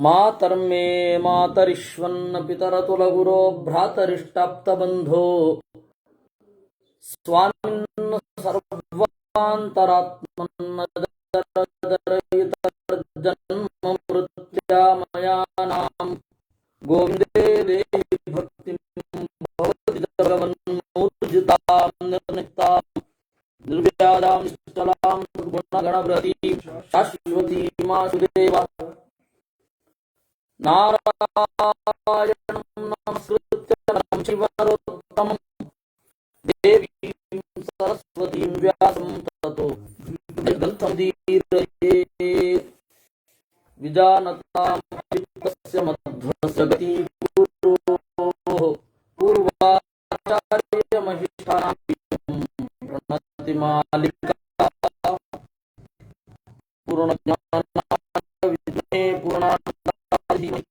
ಮಾತರ್ಮೇ ಮಾತರಿಶ್ವನ್ನ ಪಿತರತುಲಗುರೋ ಭ್ರಾತರಿಷ್ಟಾಪ್ತಬಂಧೋ ಸ್ವಾಮಿನ್ನ ಸರ್ವಾಂತರಾತ್ಮನ್ನ ಮೃತ್ಯಾಮಯಾನಾಂ ಗೋವಿಂದೇ ದೇಹಿ ಭಕ್ತಿಂ ಭವತಿ ಭಗವನ್ಮೂರ್ಜಿತಾಂ ನಿರ್ನಿಕ್ತಾಂ ನಿರ್ವ್ಯಾದಾಂ ನಿಶ್ಚಲಾಂ ಗುಣಗಣವ್ರತೀಂ ಶಾಶ್ವತೀಂ ವಾಸುದೇವ ನಾರಾಯಣಂ ನಮಸ್ಕೃತ್ಯ ನರಂ ಶಿವನರೋತ್ತಮಂ ದೇವೀಂ ಸರಸ್ವತೀಂ ವ್ಯಾಸಂ ತತೋ ಜಯಗ್ರಂಥಮುದೀರಯೇ ವಿಜಾನತಾಂ ಚಿತ್ತಸ್ಯ ಮಧ್ವಸ್ಯ ಗತಿ ಗುರೋಃ ಪೂರ್ವಾಚಾರ್ಯ ಮಹಿಷ್ಠಾನಾಂ ಪ್ರಣತಿ ಮಾಲಿಕಾ ಪೂರ್ಣಜ್ಞಾನ ವಿದ್ಮಹೇ ಪೂರ್ಣಾನಂದಾಧೀಮಹಿ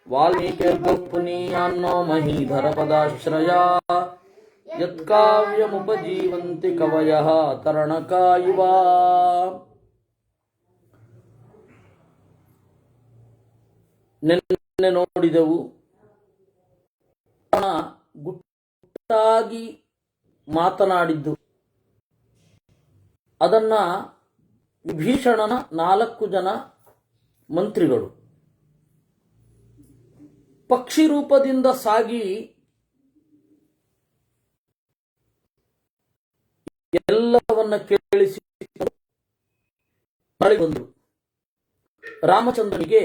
ವಾಲ್ಮೀಕಿರ್ಗಃಪುನೀಯಾನ್ನೋ ಮಹೀಧರ ಪದಾಶ್ರಯಾ ಯತ್ಕಾವ್ಯಮುಪಜೀವಂತಿ ಕವಯಃ ತರಣಕಾ ಇವ. ನಿನ್ನೆ ನೋಡಿದೆವು, ಗುಟ್ಟಾಗಿ ಮಾತನಾಡಿದ್ದು ಅದನ್ನ ವಿಭೀಷಣನ 4 ಜನ ಮಂತ್ರಿಗಳು ಪಕ್ಷಿ ರೂಪದಿಂದ ಸಾಗಿ ಎಲ್ಲವನ್ನ ಕೇಳಿಸಿ ಬಂದರು. ರಾಮಚಂದ್ರನಿಗೆ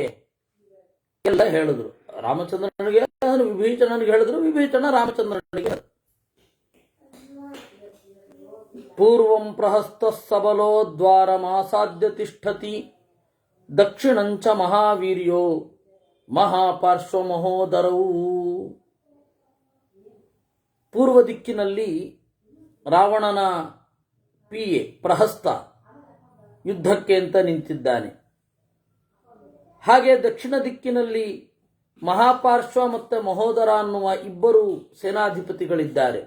ಎಲ್ಲ ಹೇಳಿದ್ರು. ರಾಮಚಂದ್ರನಿಗೆ ವಿಭೀಷಣನಿಗೆ ಹೇಳಿದ್ರು, ವಿಭೀಷಣ ರಾಮಚಂದ್ರನಿಗೆ. ಪೂರ್ವಂ ಪ್ರಹಸ್ತ ಸಬಲೋ ದ್ವಾರಮಾಸಾದ್ಯ ತಿಷ್ಠತಿ ದಕ್ಷಿಣಂಚ ಮಹಾವೀರ್ಯೋ ಮಹಾಪಾರ್ಶ್ವಮಹೋದರವು. ಪೂರ್ವ ದಿಕ್ಕಿನಲ್ಲಿ ರಾವಣನ ಪಿಎ ಪ್ರಹಸ್ತ ಯುದ್ಧಕ್ಕೆ ಅಂತ ನಿಂತಿದ್ದಾನೆ. ಹಾಗೆ ದಕ್ಷಿಣ ದಿಕ್ಕಿನಲ್ಲಿ ಮಹಾಪಾರ್ಶ್ವ ಮತ್ತು ಮಹೋದರ ಅನ್ನುವ 2 ಸೇನಾಧಿಪತಿಗಳಿದ್ದಾರೆ.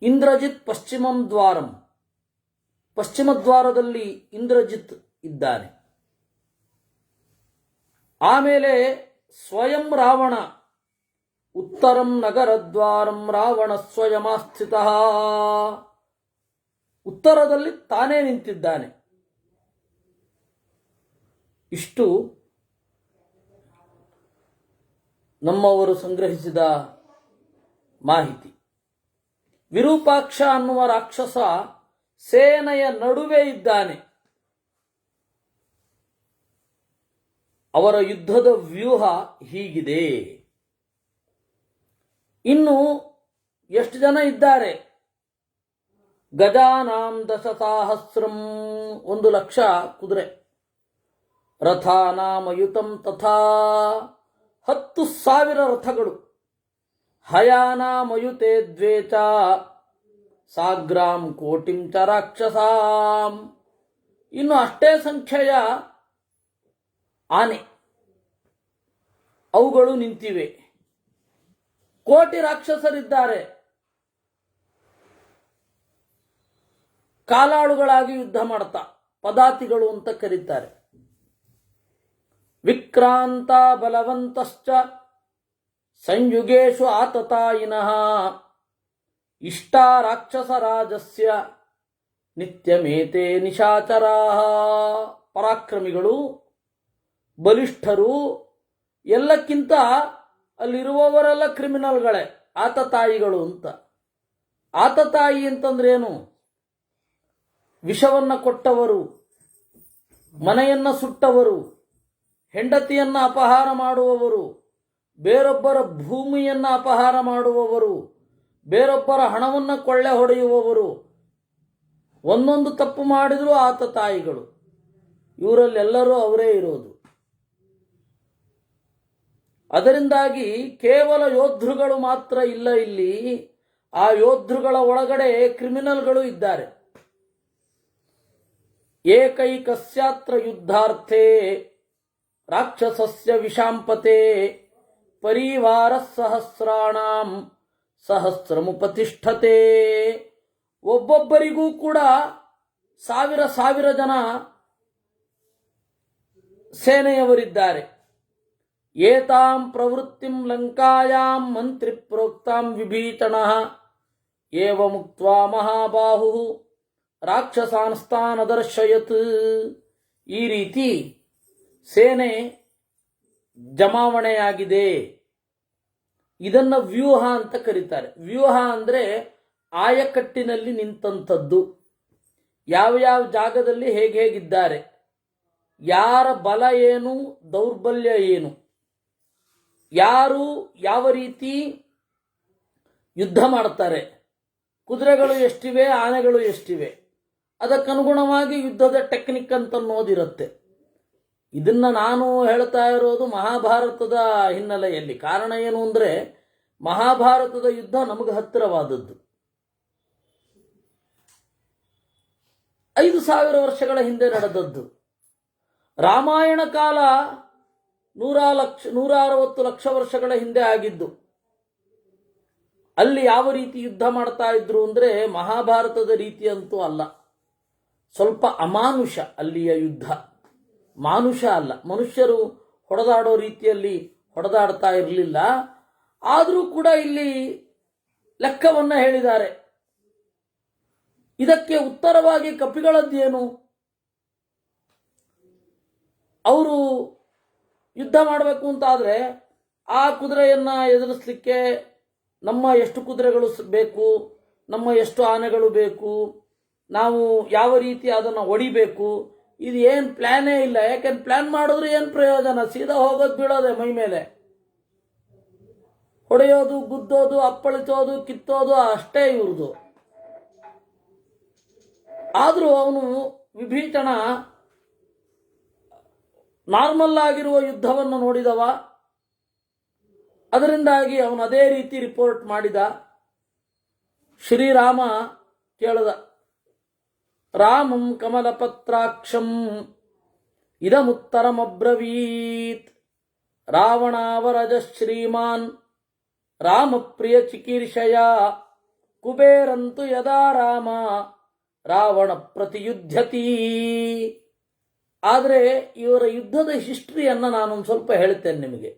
ಇಂದ್ರಜಿತ್ ಪಶ್ಚಿಮಂ ದ್ವಾರಂ, ಪಶ್ಚಿಮ ದ್ವಾರದಲ್ಲಿ ಇಂದ್ರಜಿತ್ ಇದ್ದಾನೆ. ಆಮೇಲೆ ಸ್ವಯಂ ರಾವಣ ಉತ್ತರಂ ನಗರದ್ವಾರಂ ರಾವಣ ಸ್ವಯಮಾಸ್ಥಿತ, ಉತ್ತರದಲ್ಲಿ ತಾನೇ ನಿಂತಿದ್ದಾನೆ. ಇಷ್ಟು ನಮ್ಮವರು ಸಂಗ್ರಹಿಸಿದ ಮಾಹಿತಿ. ವಿರೂಪಾಕ್ಷ ಅನ್ನುವ ರಾಕ್ಷಸ ಸೇನೆಯ ನಡುವೆ ಇದ್ದಾನೆ. ಅವರ ಯುದ್ಧದ ವ್ಯೂಹ ಹೀಗಿದೆ. ಇನ್ನು ಎಷ್ಟು ಜನ ಇದ್ದಾರೆ? ಗಜಾನಾಂ ದಶಸಾಹಸ್ರಂ, 1,00,000 ಕುದುರೆ. ರಥಾನಾಮಯುತಂ ತಥಾ, 10,000 ರಥಗಳು. ಹಯಾನಾಮಯುತೆ ದ್ವೇಚ ಸಾಗ್ರಾಂ ಕೋಟಿಂ ಚ ರಾಕ್ಷಸಾಂ, ಇನ್ನು ಅಷ್ಟೇ ಸಂಖ್ಯೆಯ ಆನೆ ಅವುಗಳು ನಿಂತಿವೆ. ಕೋಟಿ ರಾಕ್ಷಸರಿದ್ದಾರೆ. ಕಾಲಾಳುಗಳಾಗಿ ಯುದ್ಧ ಮಾಡ್ತಾ, ಪದಾತಿಗಳು ಅಂತ ಕರೀತಾರೆ. ವಿಕ್ರಾಂತ ಬಲವಂತಶ್ಚ ಸಂಯುಗೇಶು ಆತತಾಯಿನಃ ಇಷ್ಟ ರಾಕ್ಷಸರಾಜಸ್ಯ ನಿತ್ಯಮೇತೆ ನಿಶಾಚರಾಃ. ಪರಾಕ್ರಮಿಗಳು, ಬಲಿಷ್ಠರು, ಎಲ್ಲಕ್ಕಿಂತ ಅಲ್ಲಿರುವವರೆಲ್ಲ ಕ್ರಿಮಿನಲ್ಗಳೇ, ಆತತಾಯಿಗಳು ಅಂತ. ಆತತಾಯಿ ಅಂತಂದ್ರೇನು? ವಿಷವನ್ನ ಕೊಟ್ಟವರು, ಮನೆಯನ್ನ ಸುಟ್ಟವರು, ಹೆಂಡತಿಯನ್ನ ಅಪಹಾರ ಮಾಡುವವರು, ಬೇರೊಬ್ಬರ ಭೂಮಿಯನ್ನ ಅಪಹಾರ ಮಾಡುವವರು, ಬೇರೊಬ್ಬರ ಹಣವನ್ನ ಕೊಳ್ಳೆ ಹೊಡೆಯುವವರು, ಒಂದೊಂದು ತಪ್ಪು ಮಾಡಿದ್ರು ಆತತಾಯಿಗಳು. ಇವರಲ್ಲೆಲ್ಲರೂ ಅವರೇ ಇರೋದು. ಅದರಿಂದಾಗಿ ಕೇವಲ ಯೋಧೃಗಳು ಮಾತ್ರ ಇಲ್ಲ ಇಲ್ಲಿ, ಆ ಯೋಧೃಗಳ ಒಳಗಡೆ ಕ್ರಿಮಿನಲ್ಗಳು ಇದ್ದಾರೆ. ಏಕೈಕಸ್ಯಾತ್ರ ಯುದ್ಧಾರ್ಥೇ ರಾಕ್ಷಸಸ್ಯ ವಿಷಾಂಪತೆ ಪರಿವಾರ ಸಹಸ್ರಾಣಾಂ ಸಹಸ್ರಮುಪತಿಷ್ಠತೆ. ಒಬ್ಬೊಬ್ಬರಿಗೂ ಕೂಡ ಸಾವಿರ ಸಾವಿರ ಜನ ಸೇನೆಯವರಿದ್ದಾರೆ. ಏತಾಂ ಪ್ರವೃತ್ತಿಂ ಲಂಕಾಯಾಂ ಮಂತ್ರಿ ಪ್ರೋಕ್ತಾಂ ವಿಭೀಷಣಃ ಏವಮುಕ್ತ್ವಾ ಮಹಾಬಾಹು ರಾಕ್ಷಸಾನ್ಸ್ತಾನದರ್ಶಯತ್. ಈ ರೀತಿ ಸೇನೆ ಜಮಾವಣೆಯಾಗಿದೆ. ಇದನ್ನ ವ್ಯೂಹ ಅಂತ ಕರೀತಾರೆ. ವ್ಯೂಹ ಅಂದ್ರೆ ಆಯಕಟ್ಟಿನಲ್ಲಿ ನಿಂತಂಥದ್ದು. ಯಾವ ಜಾಗದಲ್ಲಿ ಹೇಗಿದ್ದಾರೆ, ಯಾರ ಬಲ ಏನು, ದೌರ್ಬಲ್ಯ ಏನು, ಯಾರು ಯಾವ ರೀತಿ ಯುದ್ಧ ಮಾಡ್ತಾರೆ, ಕುದುರೆಗಳು ಎಷ್ಟಿವೆ, ಆನೆಗಳು ಎಷ್ಟಿವೆ, ಅದಕ್ಕನುಗುಣವಾಗಿ ಯುದ್ಧದ ಟೆಕ್ನಿಕ್ ಅಂತ ಅನ್ನೋದಿರುತ್ತೆ. ಇದನ್ನ ನಾನು ಹೇಳ್ತಾ ಇರೋದು ಮಹಾಭಾರತದ ಹಿನ್ನೆಲೆಯಲ್ಲಿ. ಕಾರಣ ಏನು ಅಂದರೆ ಮಹಾಭಾರತದ ಯುದ್ಧ ನಮಗೆ ಹತ್ತಿರವಾದದ್ದು. 5,000 ವರ್ಷಗಳ ಹಿಂದೆ ನಡೆದದ್ದು. ರಾಮಾಯಣ ಕಾಲ 160 ಲಕ್ಷ ವರ್ಷಗಳ ಹಿಂದೆ ಆಗಿದ್ದು. ಅಲ್ಲಿ ಯಾವ ರೀತಿ ಯುದ್ಧ ಮಾಡ್ತಾ ಇದ್ರು ಅಂದರೆ ಮಹಾಭಾರತದ ರೀತಿ ಅಂತೂ ಅಲ್ಲ. ಸ್ವಲ್ಪ ಅಮಾನುಷ ಅಲ್ಲಿಯ ಯುದ್ಧ. ಮಾನುಷ ಅಲ್ಲ. ಮನುಷ್ಯರು ಹೊಡೆದಾಡೋ ರೀತಿಯಲ್ಲಿ ಹೊಡೆದಾಡ್ತಾ ಇರಲಿಲ್ಲ. ಆದರೂ ಕೂಡ ಇಲ್ಲಿ ಲೆಕ್ಕವನ್ನ ಹೇಳಿದ್ದಾರೆ. ಇದಕ್ಕೆ ಉತ್ತರವಾಗಿ ಕಪಿಗಳದ್ದೇನು? ಅವರು ಯುದ್ಧ ಮಾಡಬೇಕು ಅಂತಾದರೆ ಆ ಕುದುರೆಯನ್ನ ಎದುರಿಸಲಿಕ್ಕೆ ನಮ್ಮ ಎಷ್ಟು ಕುದುರೆಗಳು ಬೇಕು, ನಮ್ಮ ಎಷ್ಟು ಆನೆಗಳು ಬೇಕು, ನಾವು ಯಾವ ರೀತಿ ಅದನ್ನು ಹೊಡಿಬೇಕು, ಇದು ಏನು ಪ್ಲಾನೇ ಇಲ್ಲ. ಯಾಕೆಂದ್ರೆ ಪ್ಲಾನ್ ಮಾಡಿದ್ರೆ ಏನು ಪ್ರಯೋಜನ? ಸೀದಾ ಹೋಗೋದು ಬೀಳೋದೆ ಮೈ ಮೇಲೆ. ಹೊಡೆಯೋದು, ಗುದ್ದೋದು, ಅಪ್ಪಳಿಸೋದು, ಕಿತ್ತೋದು ಅಷ್ಟೇ ಇವ್ರದು. ಆದರೂ ಅವನು ವಿಭೀಷಣ ನಾರ್ಮಲ್ ಆಗಿರುವ ಯುದ್ಧವನ್ನು ನೋಡಿದವ. ಅದರಿಂದಾಗಿ ಅವನು ಅದೇ ರೀತಿ ರಿಪೋರ್ಟ್ ಮಾಡಿದ. ಶ್ರೀರಾಮ ಕೇಳದ, ರಾಮಂ ಕಮಲಪತ್ರಾಕ್ಷಂ ಇದಮುತ್ತರಮಬ್ರವೀತ್ ರಾವಣಾವರಜ ಶ್ರೀಮಾನ್ ರಾಮಪ್ರಿಯ ಚಿಕೀರ್ಷಯ ಕುಬೇರಂತು ಯದಾ ರಾಮ ರಾವಣ ಪ್ರತಿಯುದ್ಧತಿ. ಆದರೆ ಇವರ ಯುದ್ಧದ ಹಿಸ್ಟ್ರಿಯನ್ನು ನಾನೊಂದು ಸ್ವಲ್ಪ ಹೇಳ್ತೇನೆ ನಿಮಗೆ.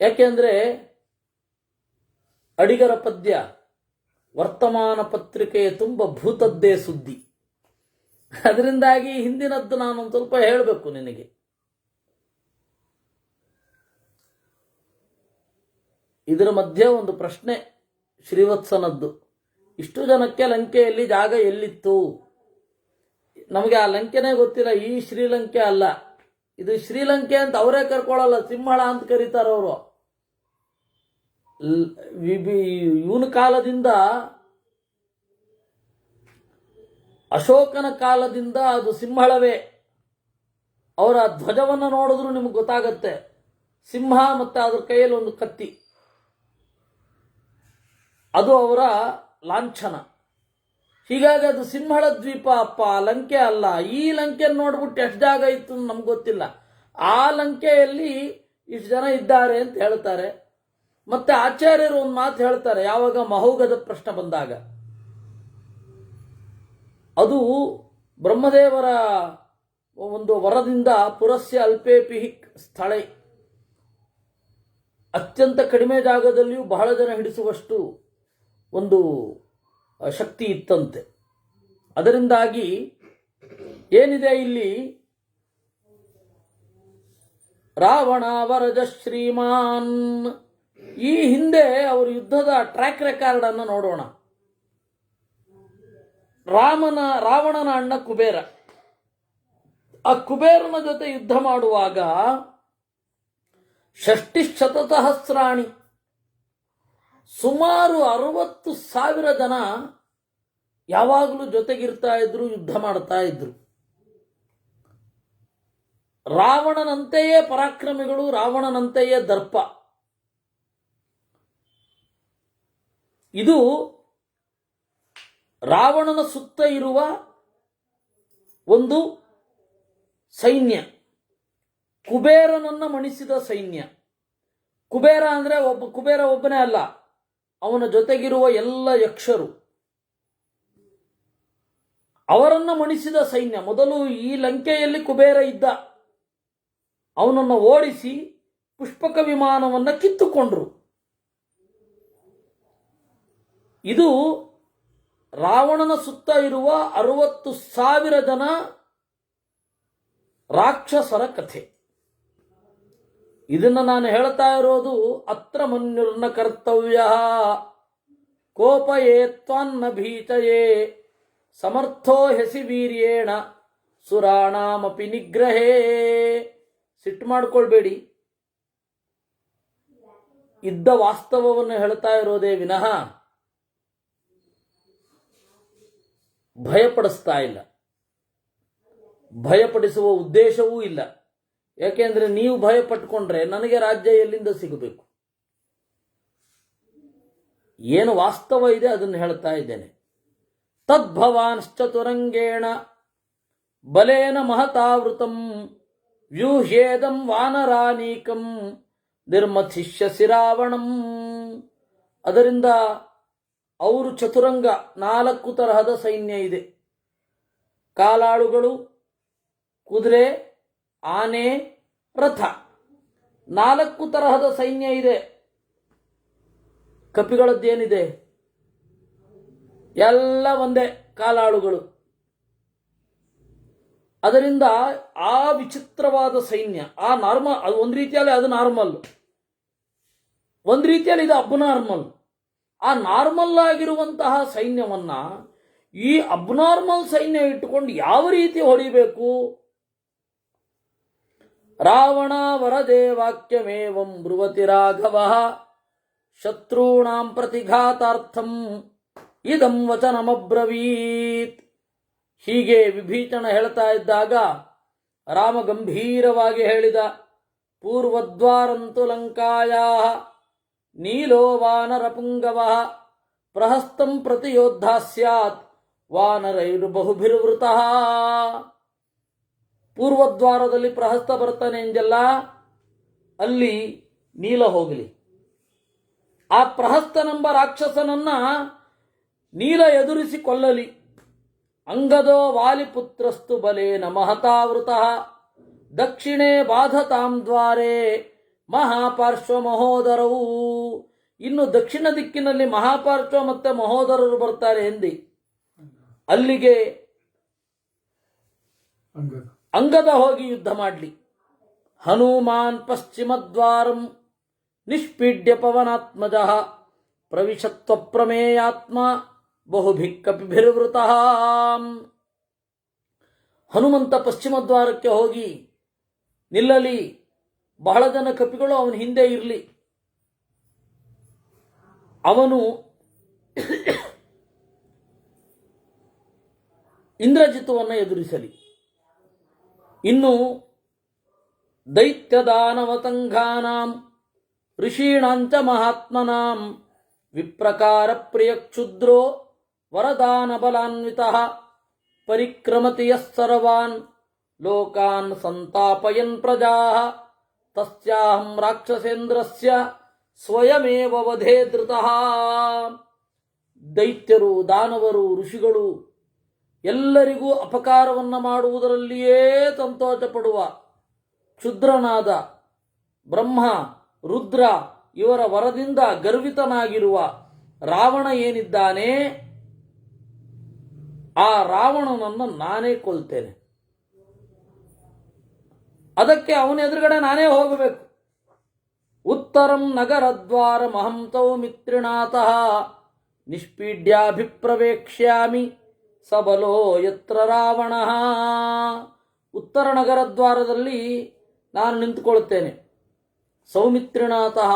ಯಾಕೆಂದ್ರೆ ಅಡಿಗರ ಪದ್ಯ ವರ್ತಮಾನ ಪತ್ರಿಕೆಯ ತುಂಬ ಭೂತದ್ದೇ ಸುದ್ದಿ. ಅದರಿಂದಾಗಿ ಹಿಂದಿನದ್ದು ನಾನೊಂದು ಸ್ವಲ್ಪ ಹೇಳಬೇಕು ನಿನಗೆ. ಇದರ ಮಧ್ಯೆ ಒಂದು ಪ್ರಶ್ನೆ ಶ್ರೀವತ್ಸನದ್ದು. ಇಷ್ಟು ಜನಕ್ಕೆ ಲಂಕೆಯಲ್ಲಿ ಜಾಗ ಎಲ್ಲಿತ್ತು? ನಮಗೆ ಆ ಲಂಕೆನೇ ಗೊತ್ತಿಲ್ಲ. ಈ ಶ್ರೀಲಂಕೆ ಅಲ್ಲ, ಇದು ಶ್ರೀಲಂಕೆ ಅಂತ ಅವರೇ ಕರ್ಕೊಳ್ಳಲ್ಲ, ಸಿಂಹಳ ಅಂತ ಕರೀತಾರೆ ಅವರು. ಇವನ ಕಾಲದಿಂದ, ಅಶೋಕನ ಕಾಲದಿಂದ ಅದು ಸಿಂಹಳವೇ. ಅವರ ಧ್ವಜವನ್ನು ನೋಡಿದ್ರು ನಿಮ್ಗೆ ಗೊತ್ತಾಗತ್ತೆ. ಸಿಂಹ ಮತ್ತೆ ಅದ್ರ ಕೈಯಲ್ಲಿ ಒಂದು ಕತ್ತಿ, ಅದು ಅವರ ಲಾಂಛನ. ಹೀಗಾಗಿ ಅದು ಸಿಂಹಳ ದ್ವೀಪ ಅಪ್ಪ, ಲಂಕೆ ಅಲ್ಲ. ಈ ಲಂಕೆಯನ್ನು ನೋಡ್ಬಿಟ್ಟು ಎಷ್ಟು ಜಾಗ ಇತ್ತು ನಮ್ಗೆ ಗೊತ್ತಿಲ್ಲ. ಆ ಲಂಕೆಯಲ್ಲಿ ಇಷ್ಟು ಜನ ಇದ್ದಾರೆ ಅಂತ ಹೇಳ್ತಾರೆ. ಮತ್ತೆ ಆಚಾರ್ಯರು ಒಂದು ಮಾತು ಹೇಳ್ತಾರೆ, ಯಾವಾಗ ಮಹೌಘದ ಪ್ರಶ್ನೆ ಬಂದಾಗ, ಅದು ಬ್ರಹ್ಮದೇವರ ಒಂದು ವರದಿಂದ ಪುರಸ್ಯ ಅಲ್ಪೇಪಿ ಸ್ಥಳೈ, ಅತ್ಯಂತ ಕಡಿಮೆ ಜಾಗದಲ್ಲಿಯೂ ಬಹಳ ಜನ ಹಿಡಿಸುವಷ್ಟು ಒಂದು ಶಕ್ತಿ ಇತ್ತಂತೆ. ಅದರಿಂದಾಗಿ ಏನಿದೆ ಇಲ್ಲಿ, ರಾವಣಾವರಜ ಶ್ರೀಮಾನ್. ಈ ಹಿಂದೆ ಅವರು ಯುದ್ಧದ ಟ್ರ್ಯಾಕ್ ರೆಕಾರ್ಡ್ ಅನ್ನು ನೋಡೋಣ. ರಾವಣನ ಅಣ್ಣ ಕುಬೇರ, ಆ ಕುಬೇರನ ಜೊತೆ ಯುದ್ಧ ಮಾಡುವಾಗ 60,000 ಸುಮಾರು 60,000 ಜನ ಯಾವಾಗಲೂ ಜೊತೆಗಿರ್ತಾ ಇದ್ರು, ಯುದ್ಧ ಮಾಡ್ತಾ ಇದ್ರು. ರಾವಣನಂತೆಯೇ ಪರಾಕ್ರಮಿಗಳು, ರಾವಣನಂತೆಯೇ ದರ್ಪ. ಇದು ರಾವಣನ ಸುತ್ತ ಇರುವ ಒಂದು ಸೈನ್ಯ, ಕುಬೇರನನ್ನ ಮಣಿಸಿದ ಸೈನ್ಯ. ಕುಬೇರ ಅಂದರೆ ಕುಬೇರ ಒಬ್ಬನೇ ಅಲ್ಲ, ಅವನ ಜೊತೆಗಿರುವ ಎಲ್ಲ ಯಕ್ಷರು, ಅವರನ್ನು ಮಣಿಸಿದ ಸೈನ್ಯ. ಮೊದಲು ಈ ಲಂಕೆಯಲ್ಲಿ ಕುಬೇರ ಇದ್ದ, ಅವನನ್ನು ಓಡಿಸಿ ಪುಷ್ಪಕ ವಿಮಾನವನ್ನು ಕಿತ್ತುಕೊಂಡ್ರು. ಇದು ರಾವಣನ ಸುತ್ತ ಇರುವ 60,000 ಜನ ರಾಕ್ಷಸರ ಕಥೆ. ಇದನ್ನು ನಾನು ಹೇಳ್ತಾ ಇರೋದು ಅತ್ರ ಮನ್ಯುರ್ನ ಕರ್ತವ್ಯ ಕೋಪಯೇ ತ್ವನ್ನ ಭೀತಯೇ ಸಮರ್ಥೋ ಹೆಸಿ ವೀರ್ಯೇಣ ಸುರಾಣಾಮಪಿ ನಿಗ್ರಹೇ. ಸಿಟ್ಟು ಮಾಡ್ಕೊಳ್ಬೇಡಿ, ಇದ್ದ ವಾಸ್ತವವನ್ನು ಹೇಳ್ತಾ ಇರೋದೇ ವಿನಃ ಭಯಪಡಿಸ್ತಾ ಇಲ್ಲ, ಭಯಪಡಿಸುವ ಉದ್ದೇಶವೂ ಇಲ್ಲ. ಯಾಕೆಂದ್ರೆ ನೀವು ಭಯಪಟ್ಟುಕೊಂಡ್ರೆ ನನಗೆ ರಾಜ್ಯ ಎಲ್ಲಿಂದ ಸಿಗಬೇಕು? ಏನು ವಾಸ್ತವ ಇದೆ ಅದನ್ನು ಹೇಳ್ತಾ ಇದ್ದೇನೆ. ತದ್ಭವಾನ್ಶ್ಚತುರಂಗೇಣ ಬಲೇನ ಮಹತಾವೃತಂ ವ್ಯೂಹ್ಯೇದಂ ವಾನರಾನೀಕಂ ನಿರ್ಮಥಿಷ್ಯಸಿ ರಾವಣಂ. ಅದರಿಂದ ಅವರು ಚತುರಂಗ, 4 ತರಹದ ಸೈನ್ಯ ಇದೆ. ಕಾಲಾಳುಗಳು, ಕುದುರೆ, ಆನೆ, ರಥ, 4 ತರಹದ ಸೈನ್ಯ ಇದೆ. ಕಪಿಗಳದ್ದೇನಿದೆ? ಎಲ್ಲ ಒಂದೇ, ಕಾಲಾಳುಗಳು. ಅದರಿಂದ ಆ ವಿಚಿತ್ರವಾದ ಸೈನ್ಯ, ಆ ನಾರ್ಮಲ್, ಅದು ಒಂದು ರೀತಿಯಲ್ಲಿ ಅದು ನಾರ್ಮಲ್, ಒಂದು ರೀತಿಯಲ್ಲಿ ಇದು ಅಬ್ನಾರ್ಮಲ್. ಆ ನಾರ್ಮಲ್ ಆಗಿರುವಂತಹ ಸೈನ್ಯವನ್ನ ಈ ಅಬ್ನಾರ್ಮಲ್ ಸೈನ್ಯ ಇಟ್ಟುಕೊಂಡು ಯಾವ ರೀತಿ ಹೊಡಿಬೇಕು? ರಾವಣ ವರದೇ ವಾಕ್ಯಮೇವಂ ಬ್ರುವತಿ ರಾಘವ ಶತ್ರುಣಾಂ ಪ್ರತಿಘಾತಾರ್ಥಂ ಇದಂ ವಚನಮಬ್ರವೀತ್. ಹೀಗೆ ವಿಭೀಷಣ ಹೇಳ್ತಾ ಇದ್ದಾಗ ರಾಮ ಗಂಭೀರವಾಗಿ ಹೇಳಿದ, ಪೂರ್ವದ್ವಾರಂತು ಲಂಕಾಯಾ ನೀಲೋ ವಾನರಪುಂಗವ ಪ್ರಹಸ್ತಂ ಪ್ರತಿ ಯೋದ್ಧಾ ಸ್ಯಾತ್ ವಾನರೈರ್ಬಹುಭಿರ್ವೃತಃ. ಪೂರ್ವದ್ವಾರದಲ್ಲಿ ಪ್ರಹಸ್ತ ಬರ್ತಾನೆ ಎಂಜಲ್ಲ, ಅಲ್ಲಿ ನೀಲ ಹೋಗಲಿ. ಆ ಪ್ರಹಸ್ತನೆಂಬ ರಾಕ್ಷಸನನ್ನ ನೀಲ ಎದುರಿಸಿ ಕೊಲ್ಲಲಿ. ಅಂಗದೋ ವಾಲಿಪುತ್ರಸ್ತು ಬಲೇನ ಮಹತಾವೃತಃ ದಕ್ಷಿಣೇ ಬಾಧತಾಂ ದ್ವಾರೇ ಮಹಾಪಾರ್ಶ್ವ ಮಹೋದರವು. ಇನ್ನು ದಕ್ಷಿಣ ದಿಕ್ಕಿನಲ್ಲಿ ಮಹಾಪಾರ್ಶ್ವ ಮತ್ತೆ ಮಹೋದರರು ಬರ್ತಾರೆ ಎಂದಿ. ಅಲ್ಲಿಗೆ ಅಂಗದ ಹೋಗಿ ಯುದ್ಧ ಮಾಡಲಿ. ಹನುಮಾನ್ ಪಶ್ಚಿಮದ್ವಾರಂ ನಿಷ್ಪೀಡ್ಯ ಪವನಾತ್ಮಜ ಪ್ರವಿಶತ್ವ ಪ್ರಮೇಯಾತ್ಮ ಬಹುಭಿಕ್ಕಪಿಭಿರ್ವೃತಃ. ಹನುಮಂತ ಪಶ್ಚಿಮ ದ್ವಾರಕ್ಕೆ ಹೋಗಿ ನಿಲ್ಲಲಿ. ಬಹಳ ಜನ ಕಪಿಗಳು ಅವನ ಹಿಂದೆ ಇರಲಿ. ಅವನು ಇಂದ್ರಜಿತುವನ್ನು ಎದುರಿಸಲಿ. ಇನ್ನು ದೈತ್ಯದಾನವತಂಘಾನಾಂ ಋಷೀಣಾಂಚ ಮಹಾತ್ಮನಾಂ ವಿಪ್ರಕಾರ ಪ್ರಿಯ ಕ್ಷುದ್ರೋ ವರದಾನ ಬಲಾನ್ವಿತಃ ಪರಿಕ್ರಮತಿ ಯಃ ಸರ್ವಾನ್ ಲೋಕಾನ್ ಸಂತಾಪಯನ್ ಪ್ರಜಾಃ ತಸ್ಯಾಹಂ ರಾಕ್ಷಸೇಂದ್ರಸ್ಯ ಸ್ವಯಮೇವ ವಧೇ ಧೃತಃ. ದೈತ್ಯರು, ದಾನವರು, ಋಷಿಗಳು ಎಲ್ಲರಿಗೂ ಅಪಕಾರವನ್ನು ಮಾಡುವುದರಲ್ಲಿಯೇ ಸಂತೋಷ ಪಡುವ ಕ್ಷುದ್ರನಾದ ಬ್ರಹ್ಮ, ರುದ್ರ ಇವರ ವರದಿಂದ ಗರ್ವಿತನಾಗಿರುವ ರಾವಣ ಏನಿದ್ದಾನೆ, ಆ ರಾವಣನನ್ನು ನಾನೇ ಕೊಲ್ತೇನೆ. ಅದಕ್ಕೆ ಅವನ ಎದುರುಗಡೆ ನಾನೇ ಹೋಗಬೇಕು. ಉತ್ತರಂ ನಗರದ್ವಾರ ಮಹಂತೌ ಮಿತ್ರಿಣಾತಃ ನಿಷ್ಪೀಡ್ಯಾಭಿಪ್ರವೇಕ್ಷ್ಯಾಮಿ ಸಬಲೋ ಯತ್ರ ರಾವಣ. ಉತ್ತರ ನಗರದ್ವಾರದಲ್ಲಿ ನಾನು ನಿಂತುಕೊಳ್ಳುತ್ತೇನೆ. ಸೌಮಿತ್ರಿನಾಥಃ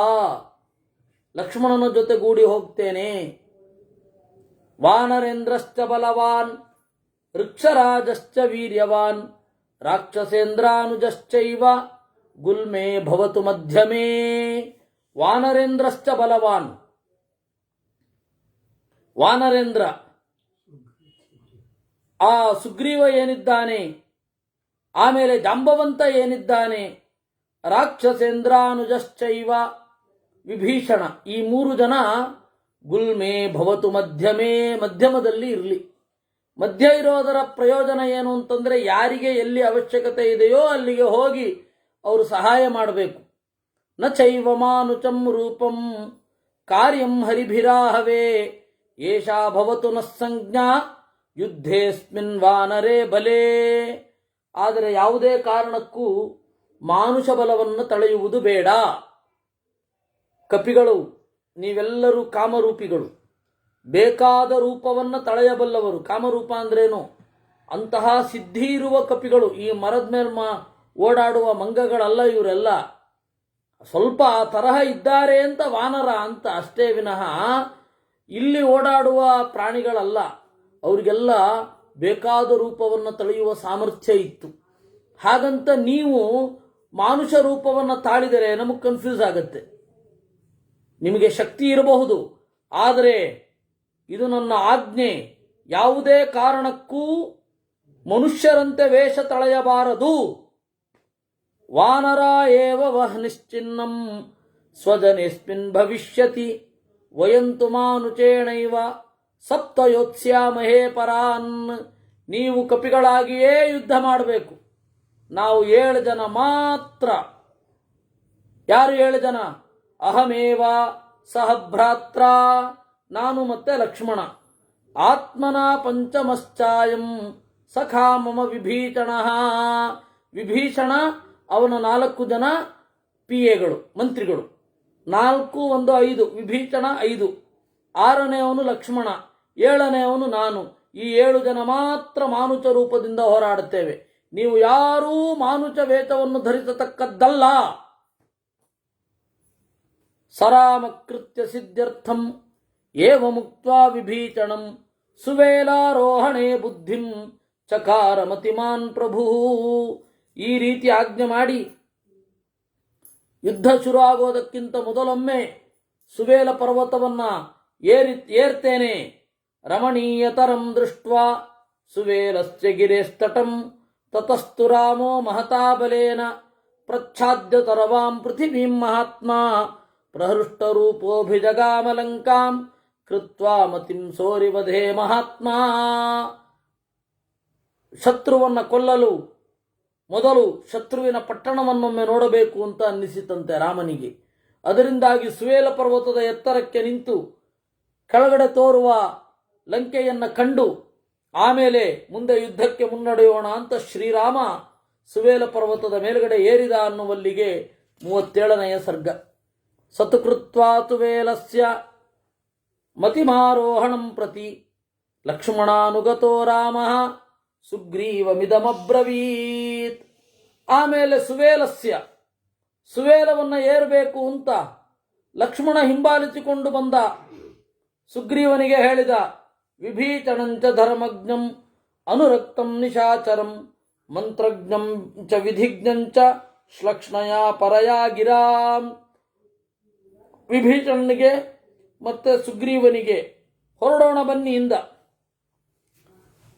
ಲಕ್ಷ್ಮಣನ ಜೊತೆಗೂಡಿ ಹೋಗ್ತೇನೆ. ವಾನರೇಂದ್ರಶ್ಚ ಬಲವಾನ್ ವೃಕ್ಷರಾಜಶ್ಚ ವೀರ್ಯವಾನ್ ರಾಕ್ಷಸೇಂದ್ರಾನುಜಶ್ಚೈವ ಗುಲ್ಮೇ ಭವತು ಮಧ್ಯಮೇ. ವಾನರೇಂದ್ರಶ್ಚ ಬಲವಾನ್, ವಾನರೇಂದ್ರ ಆ ಸುಗ್ರೀವ ಏನಿದ್ದಾನೆ, ಆಮೇಲೆ ಜಾಂಬವಂತ ಏನಿದ್ದಾನೆ, ರಾಕ್ಷಸೇಂದ್ರಾನುಜಶ್ಚೈವ ವಿಭೀಷಣ, ಈ 3 ಜನ ಗುಲ್ಮೆ ಭವತು ಮಧ್ಯಮೇ, ಮಧ್ಯಮದಲ್ಲಿ ಇರಲಿ. ಮಧ್ಯ ಇರೋದರ ಪ್ರಯೋಜನ ಏನು ಅಂತಂದರೆ, ಯಾರಿಗೆ ಎಲ್ಲಿ ಅವಶ್ಯಕತೆ ಇದೆಯೋ ಅಲ್ಲಿಗೆ ಹೋಗಿ ಅವರು ಸಹಾಯ ಮಾಡಬೇಕು. ನ ಚೈವ ಮಾನುಚಂ ರೂಪಂ ಕಾರ್ಯಂ ಹರಿಭಿರಾಹವೇ ಏಷಾ ಭವತು ನ ಸಂಜ್ಞಾ ಯುದ್ಧೇಸ್ಮಿನ್ ವಾನರೇ ಬಲೇ. ಆದರೆ ಯಾವುದೇ ಕಾರಣಕ್ಕೂ ಮಾನುಷ ಬಲವನ್ನು ತಳೆಯುವುದು ಬೇಡ. ಕಪಿಗಳು, ನೀವೆಲ್ಲರೂ ಕಾಮರೂಪಿಗಳು, ಬೇಕಾದ ರೂಪವನ್ನು ತಳೆಯಬಲ್ಲವರು. ಕಾಮರೂಪ ಅಂದ್ರೇನು? ಅಂತಹ ಸಿದ್ಧಿ ಇರುವ ಕಪಿಗಳು. ಈ ಮರದ ಮೇಲೆ ಓಡಾಡುವ ಮಂಗಗಳಲ್ಲ ಇವರೆಲ್ಲ. ಸ್ವಲ್ಪ ಆ ತರಹ ಇದ್ದಾರೆ ಅಂತ ವಾನರ ಅಂತ ಅಷ್ಟೇ ವಿನಃ ಇಲ್ಲಿ ಓಡಾಡುವ ಪ್ರಾಣಿಗಳಲ್ಲ. ಅವರಿಗೆಲ್ಲ ಬೇಕಾದ ರೂಪವನ್ನು ತಳೆಯುವ ಸಾಮರ್ಥ್ಯ ಇತ್ತು. ಹಾಗಂತ ನೀವು ಮಾನುಷ ರೂಪವನ್ನು ತಾಳಿದರೆ ನಮಗೆ ಕನ್ಫ್ಯೂಸ್ ಆಗುತ್ತೆ. ನಿಮಗೆ ಶಕ್ತಿ ಇರಬಹುದು, ಆದರೆ ಇದು ನನ್ನ ಆಜ್ಞೆ, ಯಾವುದೇ ಕಾರಣಕ್ಕೂ ಮನುಷ್ಯರಂತೆ ವೇಷ ತಳೆಯಬಾರದು. ವಾನರ ಏವ ವಹ್ನಿಶ್ಚಿನ್ನಂ ಸ್ವಜನೇಸ್ಮಿನ್ ಭವಿಷ್ಯತಿ ವಯಂತು ಮಾನುಚೇಣೈವ ಸಪ್ತಯೋತ್ಸ್ಯಾಮಹೇ ಪರಾನ್. ನೀವು ಕಪಿಗಳಾಗಿಯೇ ಯುದ್ಧ ಮಾಡಬೇಕು. ನಾವು 7 ಜನ ಮಾತ್ರ. ಯಾರು 7 ಜನ? ಅಹಮೇವ ಸಹ ಭ್ರಾತ್ರ, ನಾನು ಮತ್ತೆ ಲಕ್ಷ್ಮಣ. ಆತ್ಮನ ಪಂಚಮಶ್ಚಾಯಂ ಸಖಾ ಮಮ ವಿಭೀಷಣ. ವಿಭೀಷಣ, ಅವನ 4 ಜನ ಪಿಎಗಳು, ಮಂತ್ರಿಗಳು. 4 1 5, ವಿಭೀಷಣ 5. 6ನೇವನು ಲಕ್ಷ್ಮಣ, 7ನೇವನು ನಾನು. ಈ 7 ಜನ ಮಾತ್ರ ಮಾನುಚ ರೂಪದಿಂದ ಹೋರಾಡುತ್ತೇವೆ. ನೀವು ಯಾರೂ ಮಾನುಚ ವೇಷವನ್ನು ಧರಿಸತಕ್ಕದ್ದಲ್ಲ. ಸರಾಮಕೃತ್ಯ ಸಿದ್ಧ್ಯರ್ಥಂ ಏವ ಮುಕ್ತ್ವಾ ವಿಭೀಷಣಂ ಸುವೇಲಾರೋಹಣೆ ಬುದ್ಧಿಂ ಚಕಾರ ಮತಿಮಾನ್ ಪ್ರಭು. ಈ ರೀತಿ ಆಜ್ಞೆ ಮಾಡಿ ಯುದ್ಧ ಶುರು ಆಗೋದಕ್ಕಿಂತ ಮೊದಲೊಮ್ಮೆ ಸುವೇಲ ಪರ್ವತವನ್ನ ಏರ್ತೇನೆ. ರಮಣೀಯತರಂ ದೃಷ್ಟ್ವಾ ಸುವೇಲಸ್ಯ ಗಿರೇಸ್ತಟಂ ತತಸ್ತು ರಾಮೋ ಮಹತಾ ಬಲೇನ ಪ್ರಚ್ಛಾದ್ಯ ತರವಾಂ ಪೃಥಿವೀಂ ಮಹಾತ್ಮಾ ಪ್ರಹೃಷ್ಟರೂಪೋಭಿಜಗಾಮಲಂಕಾಂ ಕೃತ್ವಾ ಮತಿಂ ಸೋರಿವಧೇ ಮಹಾತ್ಮಾ. ಶತ್ರುವನ್ನು ಕೊಲ್ಲಲು ಮೊದಲು ಶತ್ರುವಿನ ಪಟ್ಟಣವನ್ನೊಮ್ಮೆ ನೋಡಬೇಕು ಅಂತ ಅನ್ನಿಸಿತಂತೆ ರಾಮನಿಗೆ. ಅದರಿಂದಾಗಿ ಸುವೇಲ ಪರ್ವತದ ಎತ್ತರಕ್ಕೆ ನಿಂತು ಕೆಳಗಡೆ ತೋರುವ ಲಂಕೆಯನ್ನು ಕಂಡು ಆಮೇಲೆ ಮುಂದೆ ಯುದ್ಧಕ್ಕೆ ಮುನ್ನಡೆಯೋಣ ಅಂತ ಶ್ರೀರಾಮ ಸುವೇಲ ಪರ್ವತದ ಮೇಲುಗಡೆ ಏರಿದ ಅನ್ನುವಲ್ಲಿಗೆ 37ನೆಯ ಸರ್ಗ. ಸತುಕೃತ್ವಾ ತುವೇಲಸ್ಯ ಮತಿಮಾರೋಹಣಂ ಪ್ರತಿ ಲಕ್ಷ್ಮಣಾನುಗತೋ ರಾಮ ಸುಗ್ರೀವಮಿದಮಬ್ರವೀತ್. ಆಮೇಲೆ ಸುವೇಲವನ್ನು ಏರಬೇಕು ಅಂತ ಲಕ್ಷ್ಮಣ ಹಿಂಬಾಲಿಸಿಕೊಂಡು ಬಂದ. ಸುಗ್ರೀವನಿಗೆ ಹೇಳಿದ, ವಿಭೀಷಣಂಚ ಧರ್ಮಜ್ಞಂ ಅನುರಕ್ತಂ ನಿಶಾಚರಂ ಮಂತ್ರಜ್ಞಂ ಚ ವಿಧಿಜ್ಞಂಚ ಶ್ಲಕ್ಷ್ಣಯ ಪರಯಾ ಗಿರಾಂ. ವಿಭೀಷಣನಿಗೆ ಮತ್ತೆ ಸುಗ್ರೀವನಿಗೆ ಹೊರಡೋಣ ಬನ್ನಿ ಇಂದ.